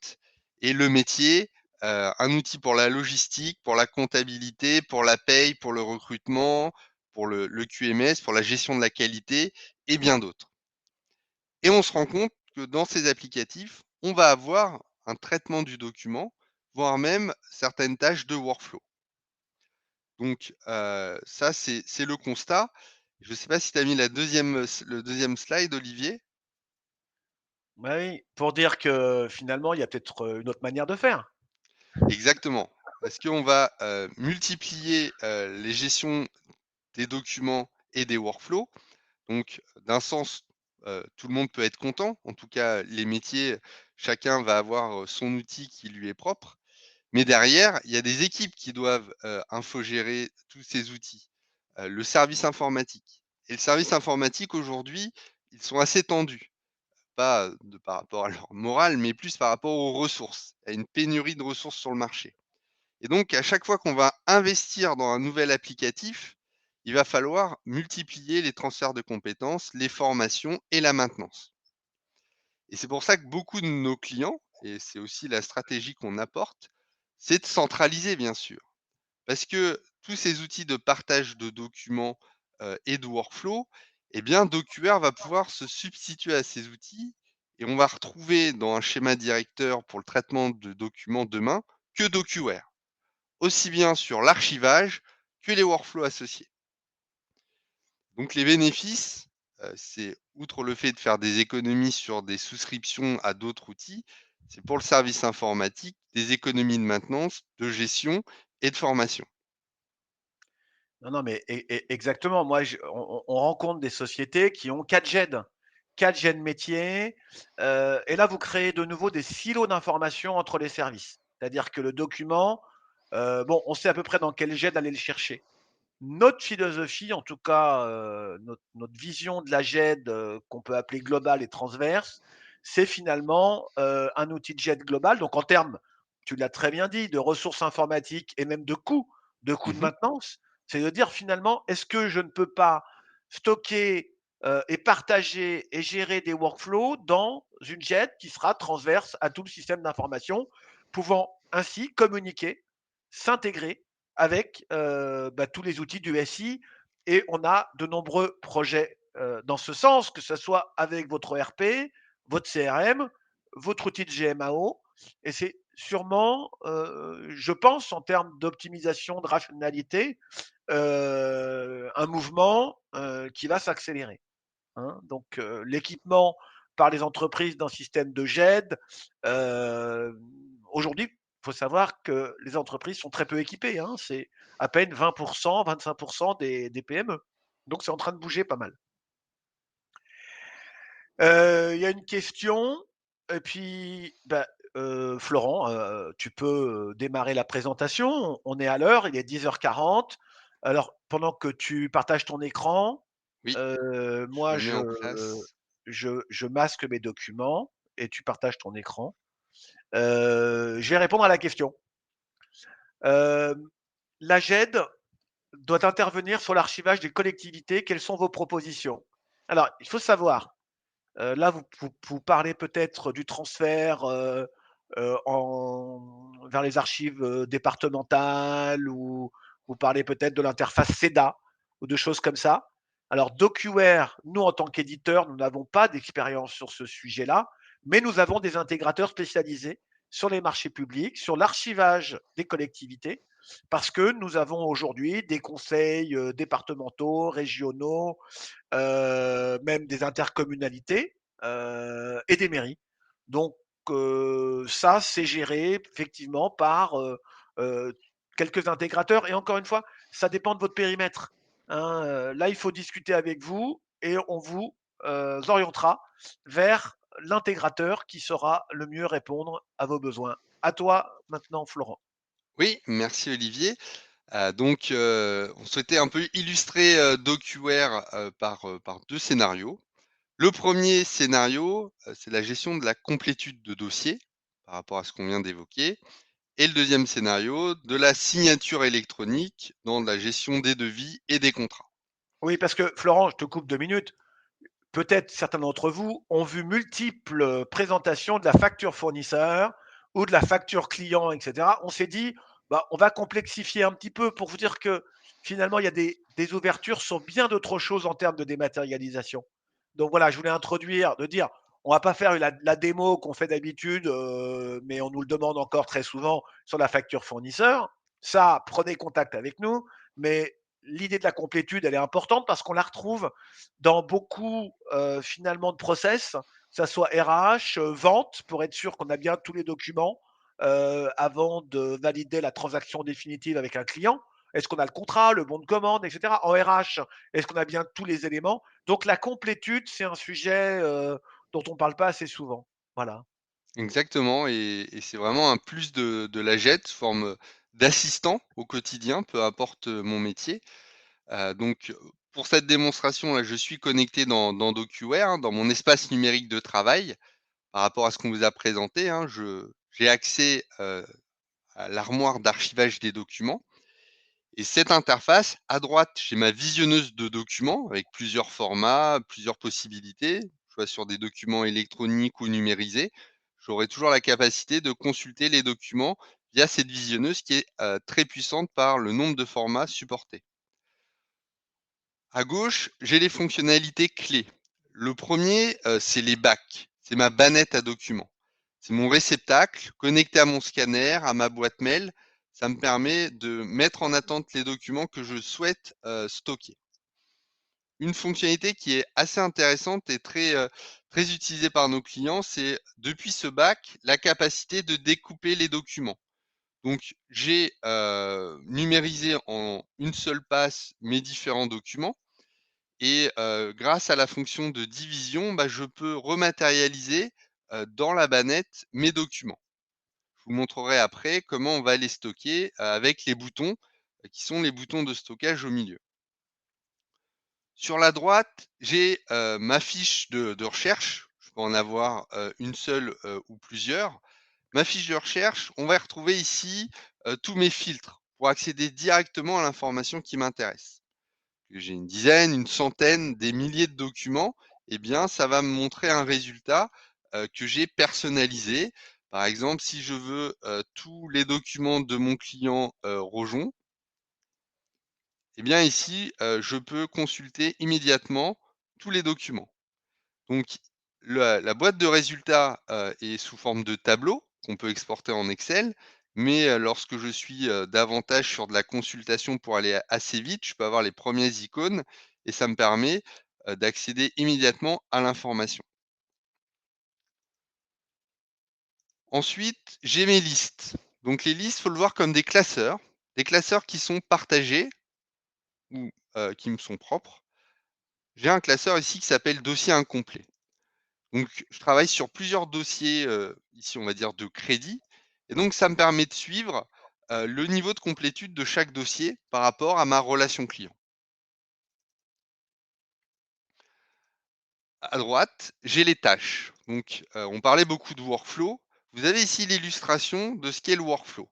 et le métier, un outil pour la logistique, pour la comptabilité, pour la paye, pour le recrutement, pour le QMS, pour la gestion de la qualité et bien d'autres. Et on se rend compte que dans ces applicatifs, on va avoir un traitement du document, voire même certaines tâches de workflow. Donc, ça, c'est le constat. Je ne sais pas si tu as mis le deuxième slide, Olivier? Bah oui, pour dire que finalement, il y a peut-être une autre manière de faire. Exactement. Parce qu'on va, multiplier, les gestions des documents et des workflows. Donc, d'un sens, tout le monde peut être content. En tout cas, les métiers, chacun va avoir, son outil qui lui est propre. Mais derrière, il y a des équipes qui doivent, infogérer tous ces outils. Le service informatique et le service informatique aujourd'hui, ils sont assez tendus. Pas, par rapport à leur morale, mais plus par rapport aux ressources. Il y a une pénurie de ressources sur le marché. Et donc à chaque fois qu'on va investir dans un nouvel applicatif, il va falloir multiplier les transferts de compétences, les formations et la maintenance. Et c'est pour ça que beaucoup de nos clients, et c'est aussi la stratégie qu'on apporte, c'est de centraliser bien sûr. Parce que tous ces outils de partage de documents, et de workflow, eh bien DocuWare va pouvoir se substituer à ces outils et on va retrouver dans un schéma directeur pour le traitement de documents demain que DocuWare, aussi bien sur l'archivage que les workflows associés. Donc les bénéfices, c'est outre le fait de faire des économies sur des souscriptions à d'autres outils, c'est pour le service informatique, des économies de maintenance, de gestion et de formation. Non, non, mais exactement. Moi, on rencontre des sociétés qui ont 4 GED. 4 GED métiers, et là, vous créez de nouveau des silos d'information entre les services. C'est-à-dire que le document, bon, on sait à peu près dans quel GED aller le chercher. Notre philosophie, en tout cas, notre vision de la GED, qu'on peut appeler globale et transverse, c'est finalement, un outil de GED global. Donc en termes, tu l'as très bien dit, de ressources informatiques et même de coûts de Mmh. maintenance, c'est de dire finalement: «Est-ce que je ne peux pas stocker, et partager et gérer des workflows dans une GED qui sera transverse à tout le système d'information, pouvant ainsi communiquer, s'intégrer avec, bah, tous les outils du SI et on a de nombreux projets, dans ce sens, que ce soit avec votre ERP, votre CRM, votre outil de GMAO et c'est sûrement, je pense en termes d'optimisation, de rationalité, un mouvement, qui va s'accélérer, hein. Donc l'équipement par les entreprises d'un système de GED, aujourd'hui, il faut savoir que les entreprises sont très peu équipées, hein. C'est à peine 20 25 des PME. Donc c'est en train de bouger pas mal. Il y a une question et puis, bah, Florent, tu peux, démarrer la présentation. On est à l'heure, il est 10h40. Alors pendant que tu partages ton écran, Oui, je moi me mets en place. je masque mes documents et tu partages ton écran. Je vais répondre à la question. Hem, la GED doit intervenir sur l'archivage des collectivités. Quelles sont vos propositions? Alors, il faut savoir, là, vous parlez peut-être du transfert, vers les archives, départementales, ou vous parlez peut-être de l'interface SEDA ou de choses comme ça. Alors DocuWare, nous, en tant qu'éditeurs, nous n'avons pas d'expérience sur ce sujet-là, mais nous avons des intégrateurs spécialisés sur les marchés publics, sur l'archivage des collectivités, parce que nous avons aujourd'hui des conseils, départementaux, régionaux, même des intercommunalités, et des mairies. Donc ça, c'est géré effectivement par, heu, quelques intégrateurs, et encore une fois, ça dépend de votre périmètre, hein, là, il faut discuter avec vous et on vous, orientera vers l'intégrateur qui saura le mieux répondre à vos besoins. À toi maintenant, Florent. Oui, merci Olivier. On souhaitait un peu illustrer, DocuWare, par 2 scénarios. Le premier scénario, c'est la gestion de la complétude de dossier, par rapport à ce qu'on vient d'évoquer, et le deuxième scénario, de la signature électronique dans la gestion des devis et des contrats. Oui, parce que Florent, je te coupe 2 minutes. Peut-être certains d'entre vous ont vu multiples présentations de la facture fournisseur ou de la facture client, et cetera. On s'est dit, bah, on va complexifier un petit peu pour vous dire que finalement, il y a des ouvertures sur bien d'autres choses en termes de dématérialisation. Donc voilà, je voulais introduire, de dire, on va pas faire la démo qu'on fait d'habitude, mais on nous le demande encore très souvent sur la facture fournisseur. Ça, prenez contact avec nous, mais l'idée de la complétude, elle est importante parce qu'on la retrouve dans beaucoup, finalement, de process, que ça soit RH, vente, pour être sûr qu'on a bien tous les documents, avant de valider la transaction définitive avec un client. Est-ce qu'on a le contrat, le bon de commande, et cetera? En RH, est-ce qu'on a bien tous les éléments? Donc la complétude, c'est un sujet, dont on ne parle pas assez souvent. Voilà. Exactement, et c'est vraiment un plus de la JET, forme d'assistant au quotidien, peu importe, mon métier. Pour cette démonstration là, je suis connecté dans DocuWare, hein, dans mon espace numérique de travail. Par rapport à ce qu'on vous a présenté, hein, je j'ai accès, à l'armoire d'archivage des documents, et cette interface, à droite, j'ai ma visionneuse de documents avec plusieurs formats, plusieurs possibilités, soit sur des documents électroniques ou numérisés. J'aurai toujours la capacité de consulter les documents via cette visionneuse qui est, très puissante par le nombre de formats supportés. À gauche, j'ai les fonctionnalités clés. Le premier, c'est les bacs. C'est ma bannette à documents. C'est mon réceptacle connecté à mon scanner, à ma boîte mail. Ça me permet de mettre en attente les documents que je souhaite, stocker. Une fonctionnalité qui est assez intéressante et très utilisée par nos clients, c'est depuis ce bac, la capacité de découper les documents. Donc j'ai, numérisé en une seule passe mes différents documents, et grâce à la fonction de division, bah, je peux rematérialiser, dans la bannette mes documents. Je vous montrerai après comment on va les stocker, avec les boutons, qui sont les boutons de stockage au milieu. Sur la droite, j'ai, ma fiche de recherche. Je peux en avoir, une seule, ou plusieurs. Ma fiche de recherche, on va retrouver ici, tous mes filtres pour accéder directement à l'information qui m'intéresse. Que j'ai une dizaine, une centaine, des milliers de documents, eh bien, ça va me montrer un résultat, que j'ai personnalisé. Par exemple, si je veux, tous les documents de mon client, Rojon, eh bien ici, je peux consulter immédiatement tous les documents. Donc la boîte de résultats, est sous forme de tableau qu'on peut exporter en Excel, mais lorsque je suis, davantage sur de la consultation pour aller assez vite, je peux avoir les premières icônes, et ça me permet, d'accéder immédiatement à l'information. Ensuite, j'ai mes listes. Donc les listes, faut le voir comme des classeurs qui sont partagés ou qui me sont propres. J'ai un classeur ici qui s'appelle dossier incomplet. Donc, je travaille sur plusieurs dossiers, ici, on va dire de crédit, et donc ça me permet de suivre, le niveau de complétude de chaque dossier par rapport à ma relation client. À droite, j'ai les tâches. On parlait beaucoup de workflow. Vous avez ici l'illustration de ce qu'est le workflow.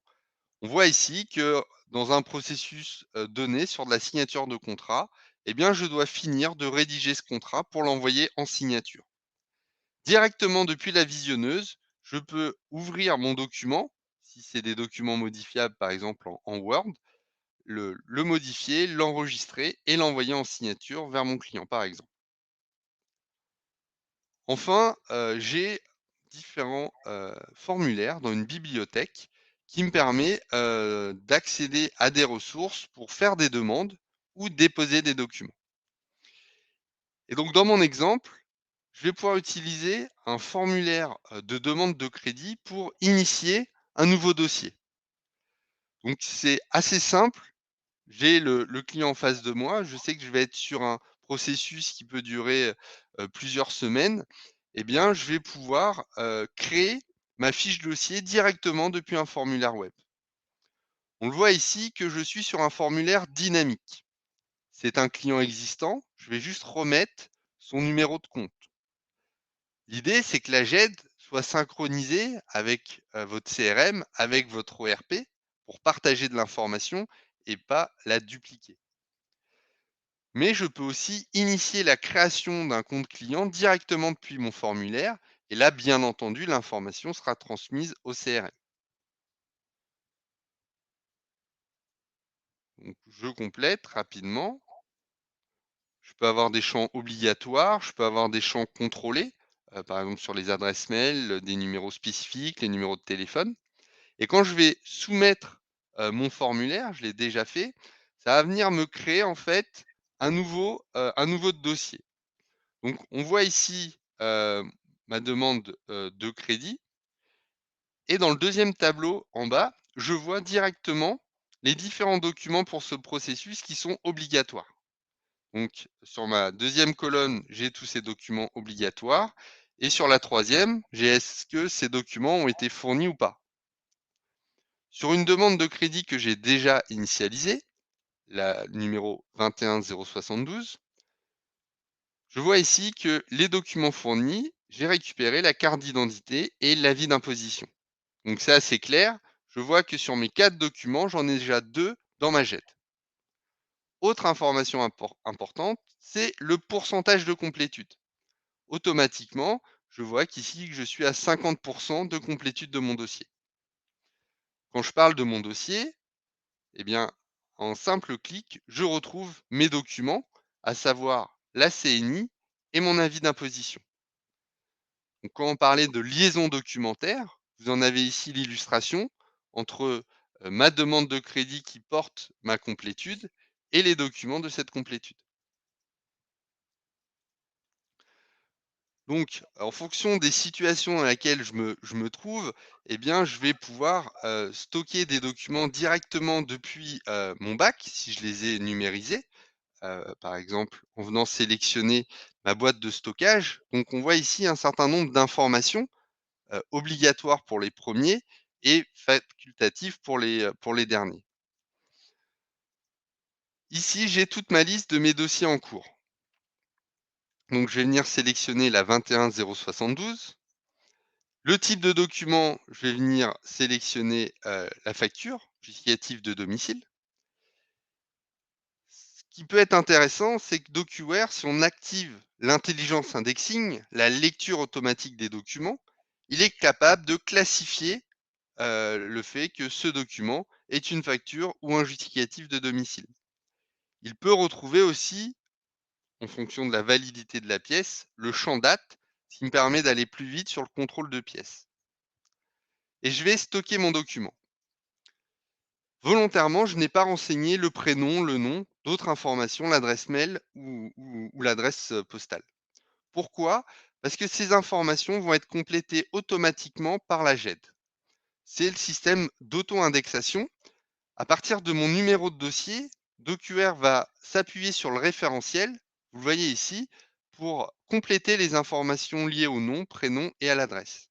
On voit ici que dans un processus, donné sur de la signature de contrat, eh bien, je dois finir de rédiger ce contrat pour l'envoyer en signature. Directement depuis la visionneuse, je peux ouvrir mon document, si c'est des documents modifiables, par exemple en Word, le modifier, l'enregistrer et l'envoyer en signature vers mon client, par exemple. Enfin, j'ai différents, formulaires dans une bibliothèque qui me permet, d'accéder à des ressources pour faire des demandes ou déposer des documents. Et donc dans mon exemple, je vais pouvoir utiliser un formulaire, de demande de crédit pour initier un nouveau dossier. Donc c'est assez simple. J'ai le client en face de moi, je sais que je vais être sur un processus qui peut durer, plusieurs semaines. Eh bien, je vais pouvoir, créer ma fiche dossier directement depuis un formulaire web. On le voit ici que je suis sur un formulaire dynamique. C'est un client existant, je vais juste remettre son numéro de compte. L'idée, c'est que la GED soit synchronisée avec, votre CRM, avec votre ORP pour partager de l'information et pas la dupliquer. Mais je peux aussi initier la création d'un compte client directement depuis mon formulaire et là, bien entendu, l'information sera transmise au CRM. Donc, je complète rapidement. Je peux avoir des champs obligatoires, je peux avoir des champs contrôlés, par exemple sur les adresses mail, des numéros spécifiques, les numéros de téléphone. Et quand je vais soumettre, mon formulaire, je l'ai déjà fait, ça va venir me créer en fait un nouveau dossier. Donc on voit ici, ma demande, de crédit et dans le deuxième tableau en bas, je vois directement les différents documents pour ce processus qui sont obligatoires. Donc sur ma deuxième colonne, j'ai tous ces documents obligatoires et sur la troisième, j'ai est-ce que ces documents ont été fournis ou pas. Sur une demande de crédit que j'ai déjà initialisée, la numéro 21072, je vois ici que les documents fournis, j'ai récupéré la carte d'identité et l'avis d'imposition. Donc c'est assez clair. Je vois que sur mes 4 documents, j'en ai déjà 2 dans ma JET. Autre information importante, c'est le pourcentage de complétude. Automatiquement, je vois qu'ici que je suis à 50% de complétude de mon dossier. Quand je parle de mon dossier, eh bien, en simple clic, je retrouve mes documents, à savoir la CNI et mon avis d'imposition. Donc, quand on parlait de liaison documentaire, vous en avez ici l'illustration entre ma demande de crédit qui porte ma complétude et les documents de cette complétude. Donc, en fonction des situations dans lesquelles je me trouve, eh bien, je vais pouvoir stocker des documents directement depuis mon bac, si je les ai numérisés. Par exemple, en venant sélectionner ma boîte de stockage. Donc, on voit ici un certain nombre d'informations obligatoires pour les premiers et facultatives pour les derniers. Ici, j'ai toute ma liste de mes dossiers en cours. Donc, je vais venir sélectionner la 21072. Le type de document, je vais venir sélectionner la facture justificative de domicile. Ce qui peut être intéressant, c'est que DocuWare, si on active l'intelligence indexing, la lecture automatique des documents, il est capable de classifier le fait que ce document est une facture ou un justificatif de domicile. Il peut retrouver aussi, en fonction de la validité de la pièce, le champ date, ce qui me permet d'aller plus vite sur le contrôle de pièce. Et je vais stocker mon document. Volontairement, je n'ai pas renseigné le prénom, le nom, d'autres informations, l'adresse mail ou l'adresse postale. Pourquoi? Parce que ces informations vont être complétées automatiquement par la GED. C'est le système d'auto-indexation. À partir de mon numéro de dossier, DocuWare va s'appuyer sur le référentiel, vous le voyez ici, pour compléter les informations liées au nom, prénom et à l'adresse.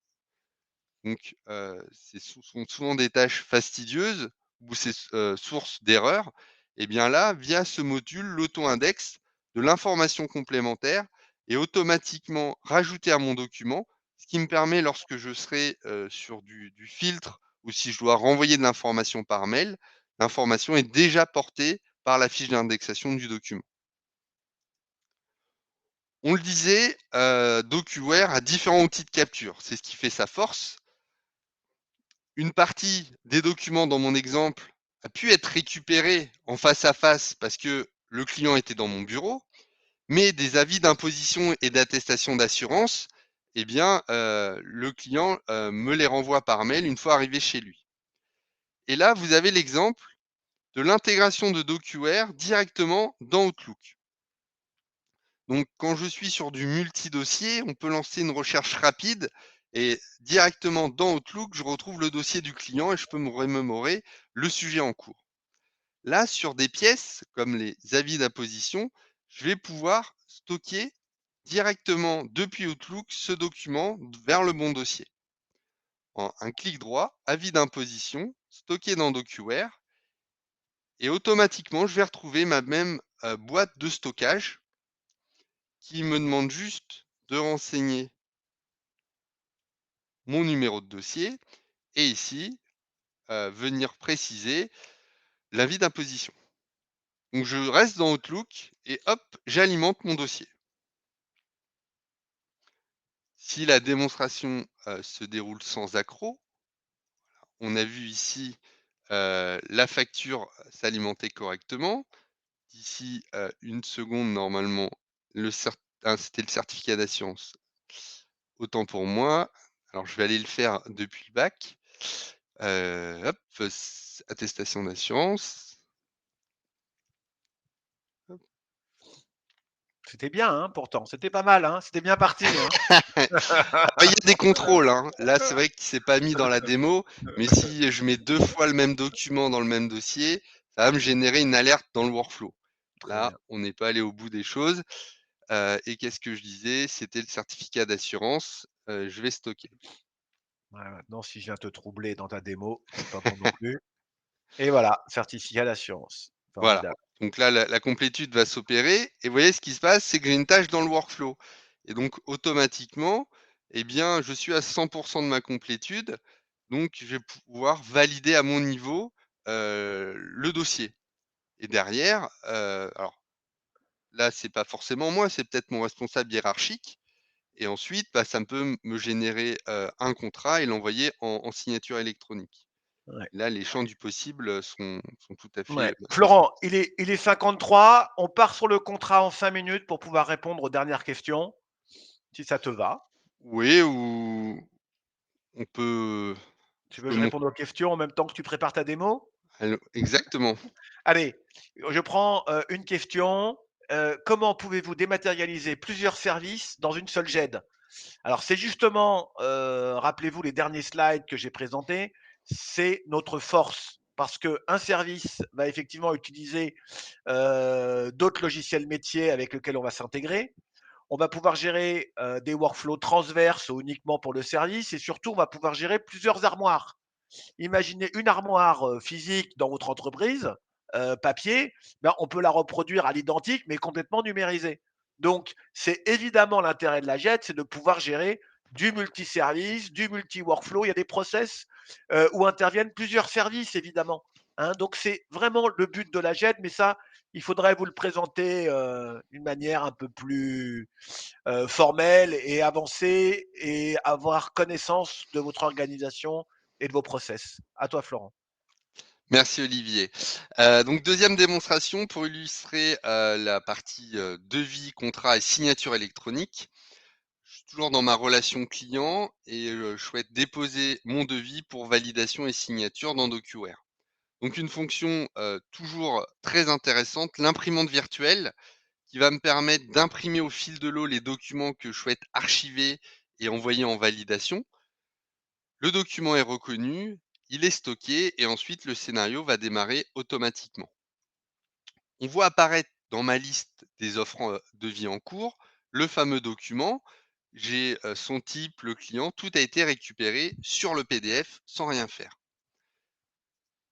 Donc, sont souvent des tâches fastidieuses ou c'est source d'erreurs. Et bien là, via ce module, l'auto-index de l'information complémentaire est automatiquement rajoutée à mon document, ce qui me permet lorsque je serai, sur du filtre ou si je dois renvoyer de l'information par mail, l'information est déjà portée par la fiche d'indexation du document. On le disait, DocuWare a différents outils de capture. C'est ce qui fait sa force. Une partie des documents dans mon exemple a pu être récupérée en face à face parce que le client était dans mon bureau, mais des avis d'imposition et d'attestation d'assurance, eh bien, le client, me les renvoie par mail une fois arrivé chez lui. Et là, vous avez l'exemple de l'intégration de DocuWare directement dans Outlook. Donc, quand je suis sur du multi-dossier, on peut lancer une recherche rapide et directement dans Outlook, je retrouve le dossier du client et je peux me remémorer le sujet en cours. Là, sur des pièces comme les avis d'imposition, je vais pouvoir stocker directement depuis Outlook ce document vers le bon dossier. En un clic droit, avis d'imposition, stocké dans DocuWare, et automatiquement, je vais retrouver ma même boîte de stockage qui me demande juste de renseigner mon numéro de dossier et ici, venir préciser l'avis d'imposition. Donc je reste dans Outlook et hop, j'alimente mon dossier. Si la démonstration, se déroule sans accroc, on a vu ici, la facture s'alimenter correctement. D'ici, 1 seconde normalement, c'était le certificat d'assurance. Autant pour moi. Alors je vais aller le faire depuis le bac. Hop, attestation d'assurance. Hop. C'était bien, hein, pourtant, c'était pas mal, hein, c'était bien parti, hein. Alors il y a des contrôles, hein. Là, c'est vrai qu'il s'est pas mis dans la démo, mais si je mets 2 fois le même document dans le même dossier, ça va me générer une alerte dans le workflow. Très Là, bien. on n'est pas allé au bout des choses, et qu'est-ce que je disais? C'était le certificat d'assurance, je vais stocker. Ouais, maintenant, si je viens te troubler dans ta démo, c'est pas bon non plus. Et voilà, certificat d'assurance. Voilà. Formidable. Donc là, la complétude va s'opérer et vous voyez ce qui se passe, c'est que j'ai une tâche dans le workflow et donc automatiquement, eh bien, je suis à 100 de ma complétude, donc je vais pouvoir valider à mon niveau, le dossier et derrière, alors là, c'est pas forcément moi, c'est peut-être mon responsable hiérarchique et ensuite, bah, ça peut me générer, un contrat et l'envoyer en signature électronique. Ouais. Là, les champs du possible, sont tout à fait, Ouais. possibles. Florent, il est 53. On part sur le contrat en 5 minutes pour pouvoir répondre aux dernières questions, si ça te va. Oui, ou on peut Tu je veux que peux je mon réponde aux questions en même temps que tu prépares ta démo? exactement. Allez, je prends, une question. Comment pouvez-vous dématérialiser plusieurs services dans une seule GED? Alors c'est justement, rappelez-vous les derniers slides que j'ai présentés, c'est notre force. Parce qu'un service va effectivement utiliser, d'autres logiciels métiers avec lesquels on va s'intégrer. On va pouvoir gérer, des workflows transverses ou uniquement pour le service et surtout on va pouvoir gérer plusieurs armoires. Imaginez une armoire physique dans votre entreprise, papier, ben, on peut la reproduire à l'identique, mais complètement numérisée. Donc, c'est évidemment l'intérêt de la JET, c'est de pouvoir gérer du multiservice, du multi-workflow. Il y a des process où interviennent plusieurs services, évidemment, hein. Donc, c'est vraiment le but de la JET, mais ça, il faudrait vous le présenter d'une manière un peu plus formelle et avancée et avoir connaissance de votre organisation et de vos process. À toi, Florent. Merci Olivier. Donc 2e démonstration pour illustrer, la partie, devis, contrat et signature électronique. Je suis toujours dans ma relation client et je souhaite déposer mon devis pour validation et signature dans DocuWare. Donc une fonction, toujours très intéressante, l'imprimante virtuelle qui va me permettre d'imprimer au fil de l'eau les documents que je souhaite archiver et envoyer en validation. Le document est reconnu, il est stocké et ensuite le scénario va démarrer automatiquement. On voit apparaître dans ma liste des offres devis en cours le fameux document. J'ai son type, le client, tout a été récupéré sur le PDF sans rien faire.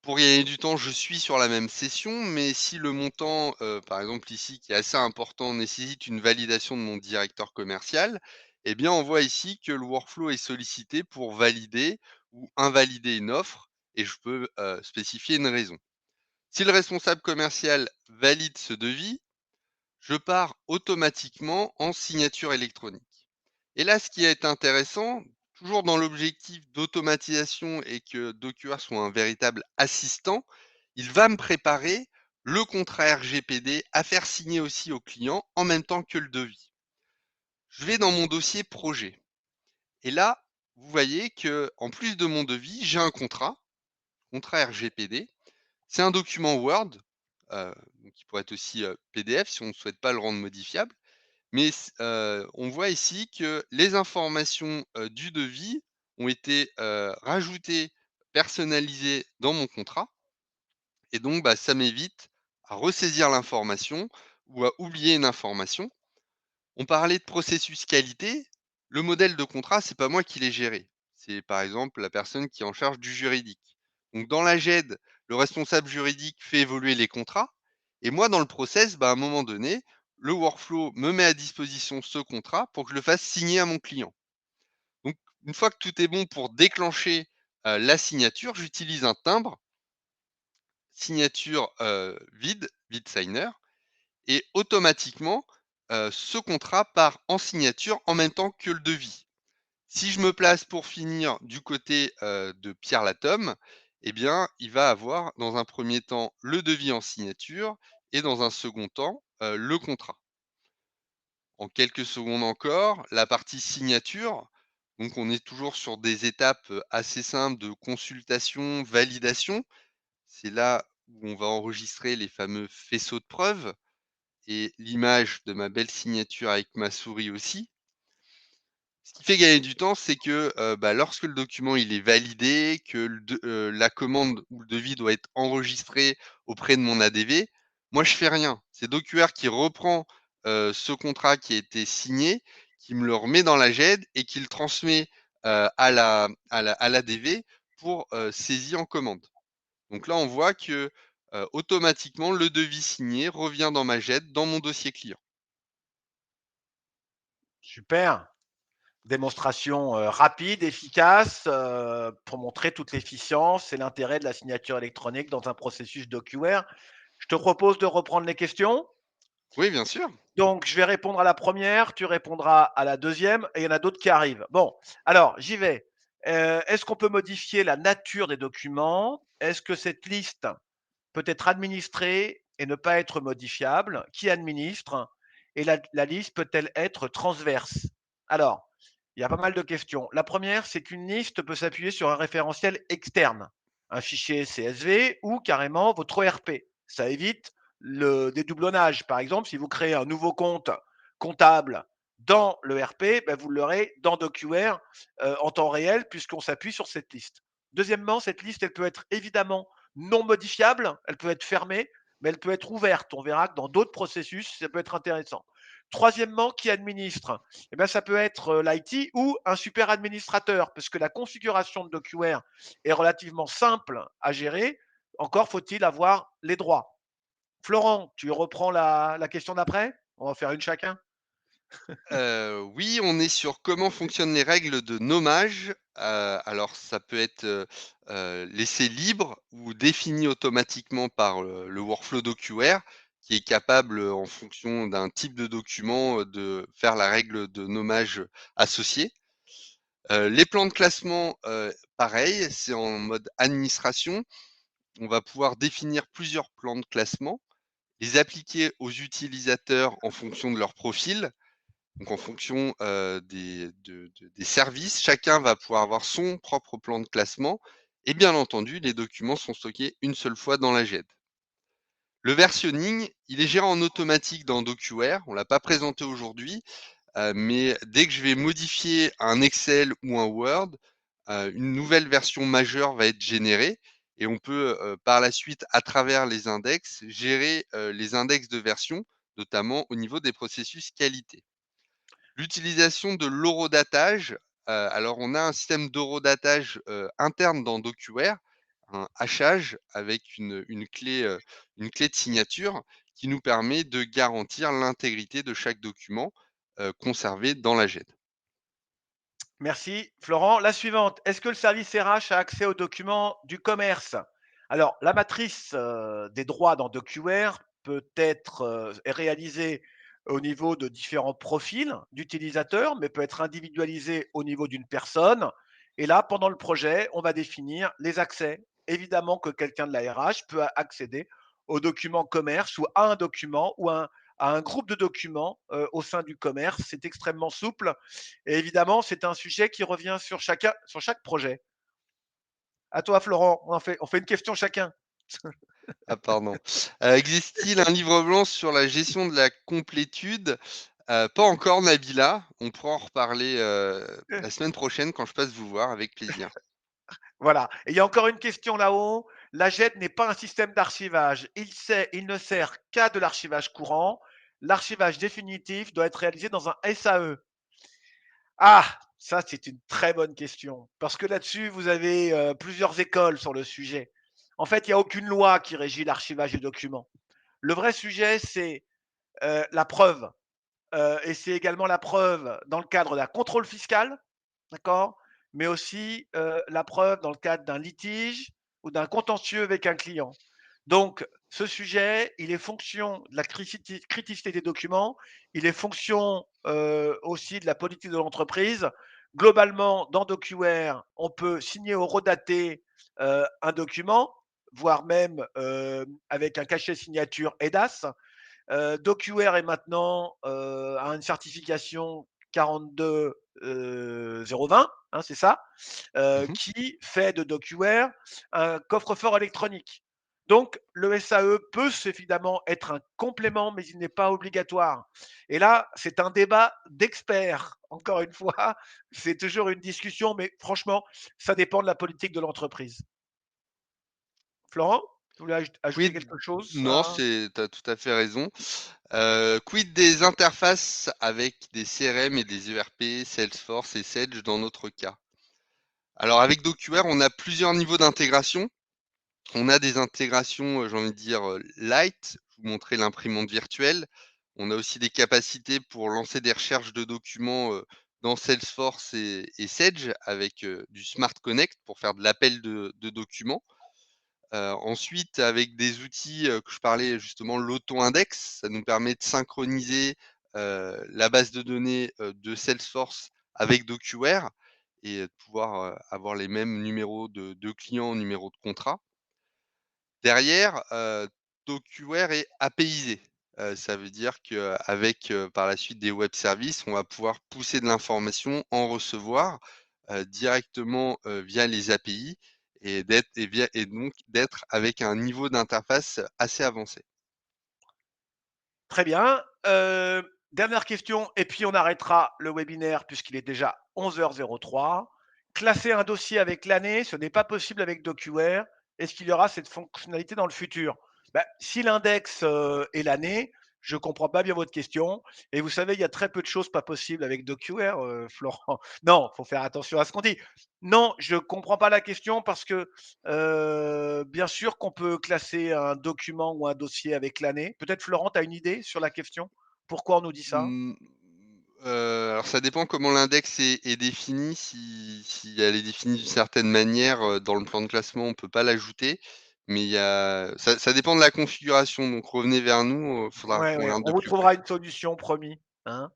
Pour gagner du temps, je suis sur la même session, mais si le montant, par exemple ici, qui est assez important, nécessite une validation de mon directeur commercial, eh bien, on voit ici que le workflow est sollicité pour valider ou invalider une offre et je peux, spécifier une raison. Si le responsable commercial valide ce devis, je pars automatiquement en signature électronique. Et là, ce qui est intéressant, toujours dans l'objectif d'automatisation et que DocuWare soit un véritable assistant, il va me préparer le contrat RGPD à faire signer aussi au client en même temps que le devis. Je vais dans mon dossier projet et là, vous voyez que en plus de mon devis, j'ai un contrat RGPD. C'est un document Word, donc qui pourrait être aussi, PDF si on ne souhaite pas le rendre modifiable. Mais on voit ici que les informations, du devis ont été, rajoutées, personnalisées dans mon contrat et donc bah, ça m'évite à ressaisir l'information ou à oublier une information. On parlait de processus qualité. Le modèle de contrat, c'est pas moi qui l'ai géré. C'est par exemple la personne qui est en charge du juridique. Donc dans la GED, le responsable juridique fait évoluer les contrats. Et moi, dans le process, bah, à un moment donné, le workflow me met à disposition ce contrat pour que je le fasse signer à mon client. Donc une fois que tout est bon pour déclencher la signature, j'utilise un timbre, signature vide signer, et automatiquement, ce contrat part en signature en même temps que le devis. Si je me place pour finir du côté, de Pierre Latome, eh bien, il va avoir dans un premier temps le devis en signature et dans un second temps, le contrat. En quelques secondes encore, la partie signature, donc on est toujours sur des étapes, assez simples de consultation, validation. C'est là où on va enregistrer les fameux faisceaux de preuves et l'image de ma belle signature avec ma souris aussi. Ce qui fait gagner du temps, c'est que, bah, lorsque le document il est validé, que la commande ou le devis doit être enregistré auprès de mon ADV, moi je fais rien. C'est DocuWare qui reprend, ce contrat qui a été signé, qui me le remet dans la GED et qui le transmet, à l'ADV pour, saisie en commande. Donc là, on voit que, automatiquement le devis signé revient dans ma GED, dans mon dossier client. Super. Démonstration, rapide, efficace, pour montrer toute l'efficience et l'intérêt de la signature électronique dans un processus DocuWare. Je te propose de reprendre les questions. Oui, bien sûr. Donc je vais répondre à la première, tu répondras à la deuxième, et il y en a d'autres qui arrivent. Bon, alors j'y vais. Est-ce qu'on peut modifier la nature des documents? Est-ce que cette liste peut être administrée et ne pas être modifiable? Qui administre? Et la liste peut-elle être transverse? Alors, il y a pas mal de questions. La première, c'est qu'une liste peut s'appuyer sur un référentiel externe, un fichier CSV ou carrément votre ERP. Ça évite le dédoublonnage. Par exemple, si vous créez un nouveau compte comptable dans l'ERP, ben vous l'aurez dans DocuWare en temps réel puisqu'on s'appuie sur cette liste. Deuxièmement, cette liste, elle peut être évidemment non modifiable, elle peut être fermée, mais elle peut être ouverte. On verra que dans d'autres processus, ça peut être intéressant. Troisièmement, qui administre? Eh bien, ça peut être l'IT ou un super administrateur, parce que la configuration de DocuWare est relativement simple à gérer. Encore faut-il avoir les droits. Florent, tu reprends la question d'après? On va faire une chacun. Oui, on est sur comment fonctionnent les règles de nommage. Alors ça peut être, laissé libre ou défini automatiquement par, le workflow DocuWare qui est capable, en fonction d'un type de document, de faire la règle de nommage, associée. Les plans de classement, pareil, c'est en mode administration. On va pouvoir définir plusieurs plans de classement, les appliquer aux utilisateurs en fonction de leur profil. Donc en fonction, des services, chacun va pouvoir avoir son propre plan de classement et bien entendu, les documents sont stockés une seule fois dans la GED. Le versionning, il est géré en automatique dans DocuWare, on l'a pas présenté aujourd'hui, mais dès que je vais modifier un Excel ou un Word, une nouvelle version majeure va être générée et on peut, par la suite, à travers les index, gérer, les index de version, notamment au niveau des processus qualité. L'utilisation de l'horodatage, alors on a un système d'horodatage, interne dans DocuWare, un hachage avec une clé de signature qui nous permet de garantir l'intégrité de chaque document, conservé dans la GED. Merci, Florent. La suivante, est-ce que le service RH a accès aux documents du commerce? Alors, la matrice, des droits dans DocuWare est réalisée au niveau de différents profils d'utilisateurs, mais peut être individualisée au niveau d'une personne. Et là, pendant le projet, on va définir les accès. Évidemment que quelqu'un de la RH peut accéder aux documents commerce ou à un document ou à un groupe de documents au sein du commerce. C'est extrêmement souple. Et évidemment, c'est un sujet qui revient sur chaque projet. À toi, Florent, on fait une question chacun. Ah pardon. Existe-t-il un livre blanc sur la gestion de la complétude? Pas encore Nabila, on pourra en reparler, la semaine prochaine quand je passe vous voir avec plaisir. Voilà. Et il y a encore une question là-haut. La JET n'est pas un système d'archivage. Il ne sert qu'à de l'archivage courant. L'archivage définitif doit être réalisé dans un SAE. Ah, ça c'est une très bonne question. Parce que là-dessus, vous avez plusieurs écoles sur le sujet. En fait, il n'y a aucune loi qui régit l'archivage des documents. Le vrai sujet, c'est la preuve. Et c'est également la preuve dans le cadre d'un contrôle fiscal, d'accord? Mais aussi, la preuve dans le cadre d'un litige ou d'un contentieux avec un client. Donc ce sujet, il est fonction de la criticité des documents, il est fonction, aussi de la politique de l'entreprise. Globalement, dans DocuWare, on peut signer au redaté, un document, voire même, avec un cachet signature EIDAS. DocuWare est maintenant a une certification 42 020, hein, c'est ça, Mmh. qui fait de DocuWare un coffre-fort électronique. Donc, le SAE peut évidemment être un complément, mais il n'est pas obligatoire. Et là, c'est un débat d'experts. Encore une fois, c'est toujours une discussion, mais franchement, ça dépend de la politique de l'entreprise. Florent, tu voulais ajouter Quid quelque chose non, à... c'est tu as tout à fait raison. Quid des interfaces avec des CRM et des ERP, Salesforce et Sage dans notre cas? Alors avec DocuWare, on a plusieurs niveaux d'intégration. On a des intégrations, j'ai envie de dire, light, je vous montrer l'imprimante virtuelle. On a aussi des capacités pour lancer des recherches de documents, dans Salesforce et Sage avec, du Smart Connect pour faire de l'appel de documents. Ensuite avec des outils, que je parlais justement, l'auto-index, ça nous permet de synchroniser, la base de données, de Salesforce avec DocuWare et de pouvoir, avoir les mêmes numéros de clients, numéros de contrat. Derrière, DocuWare est APIsé. Ça veut dire qu'avec, par la suite des web services, on va pouvoir pousser de l'information, en recevoir, directement, via les API et donc d'être avec un niveau d'interface assez avancé. Très bien. Dernière question et puis on arrêtera le webinaire puisqu'il est déjà 11h03. Classer un dossier avec l'année, ce n'est pas possible avec DocuWare. Est-ce qu'il y aura cette fonctionnalité dans le futur? Bah, si l'index, est l'année, je ne comprends pas bien votre question et vous savez, il y a très peu de choses pas possibles avec DocuWare, Florent. Non, il faut faire attention à ce qu'on dit. Non, je ne comprends pas la question parce que, bien sûr qu'on peut classer un document ou un dossier avec l'année. Peut-être Florent, tu as une idée sur la question? Pourquoi on nous dit ça? Mmh, alors ça dépend comment l'index est défini. Si elle est définie d'une certaine manière, dans le plan de classement, on peut pas l'ajouter. Mais il y a ça dépend de la configuration, donc revenez vers nous, faudra Ouais, qu'on ouais, regarde de on vous plus près. trouvera une solution, promis, hein.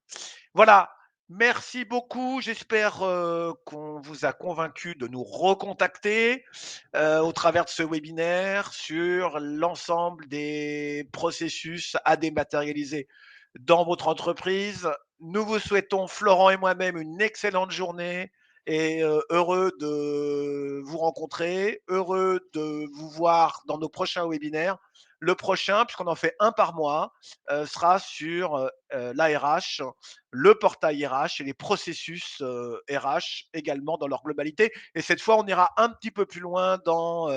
Voilà, merci beaucoup. J'espère, qu'on vous a convaincu de nous recontacter, au travers de ce webinaire sur l'ensemble des processus à dématérialiser dans votre entreprise. Nous vous souhaitons, Florent et moi-même, une excellente journée et heureux de vous rencontrer, heureux de vous voir dans nos prochains webinaires. Le prochain, puisqu'on en fait un par mois, sera sur, l'ARH, le portail RH et les processus, RH également dans leur globalité. Et cette fois, on ira un petit peu plus loin dans,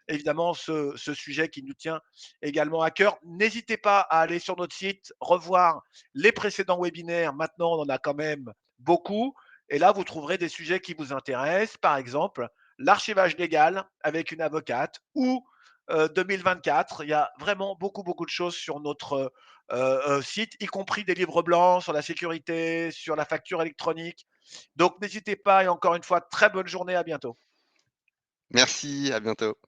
évidemment ce sujet qui nous tient également à cœur. N'hésitez pas à aller sur notre site, revoir les précédents webinaires. Maintenant, on en a quand même beaucoup. Et là, vous trouverez des sujets qui vous intéressent. Par exemple, l'archivage légal avec une avocate ou 2024. Il y a vraiment beaucoup, beaucoup de choses sur notre site, y compris des livres blancs sur la sécurité, sur la facture électronique. Donc, n'hésitez pas et encore une fois, très bonne journée. À bientôt. Merci, à bientôt.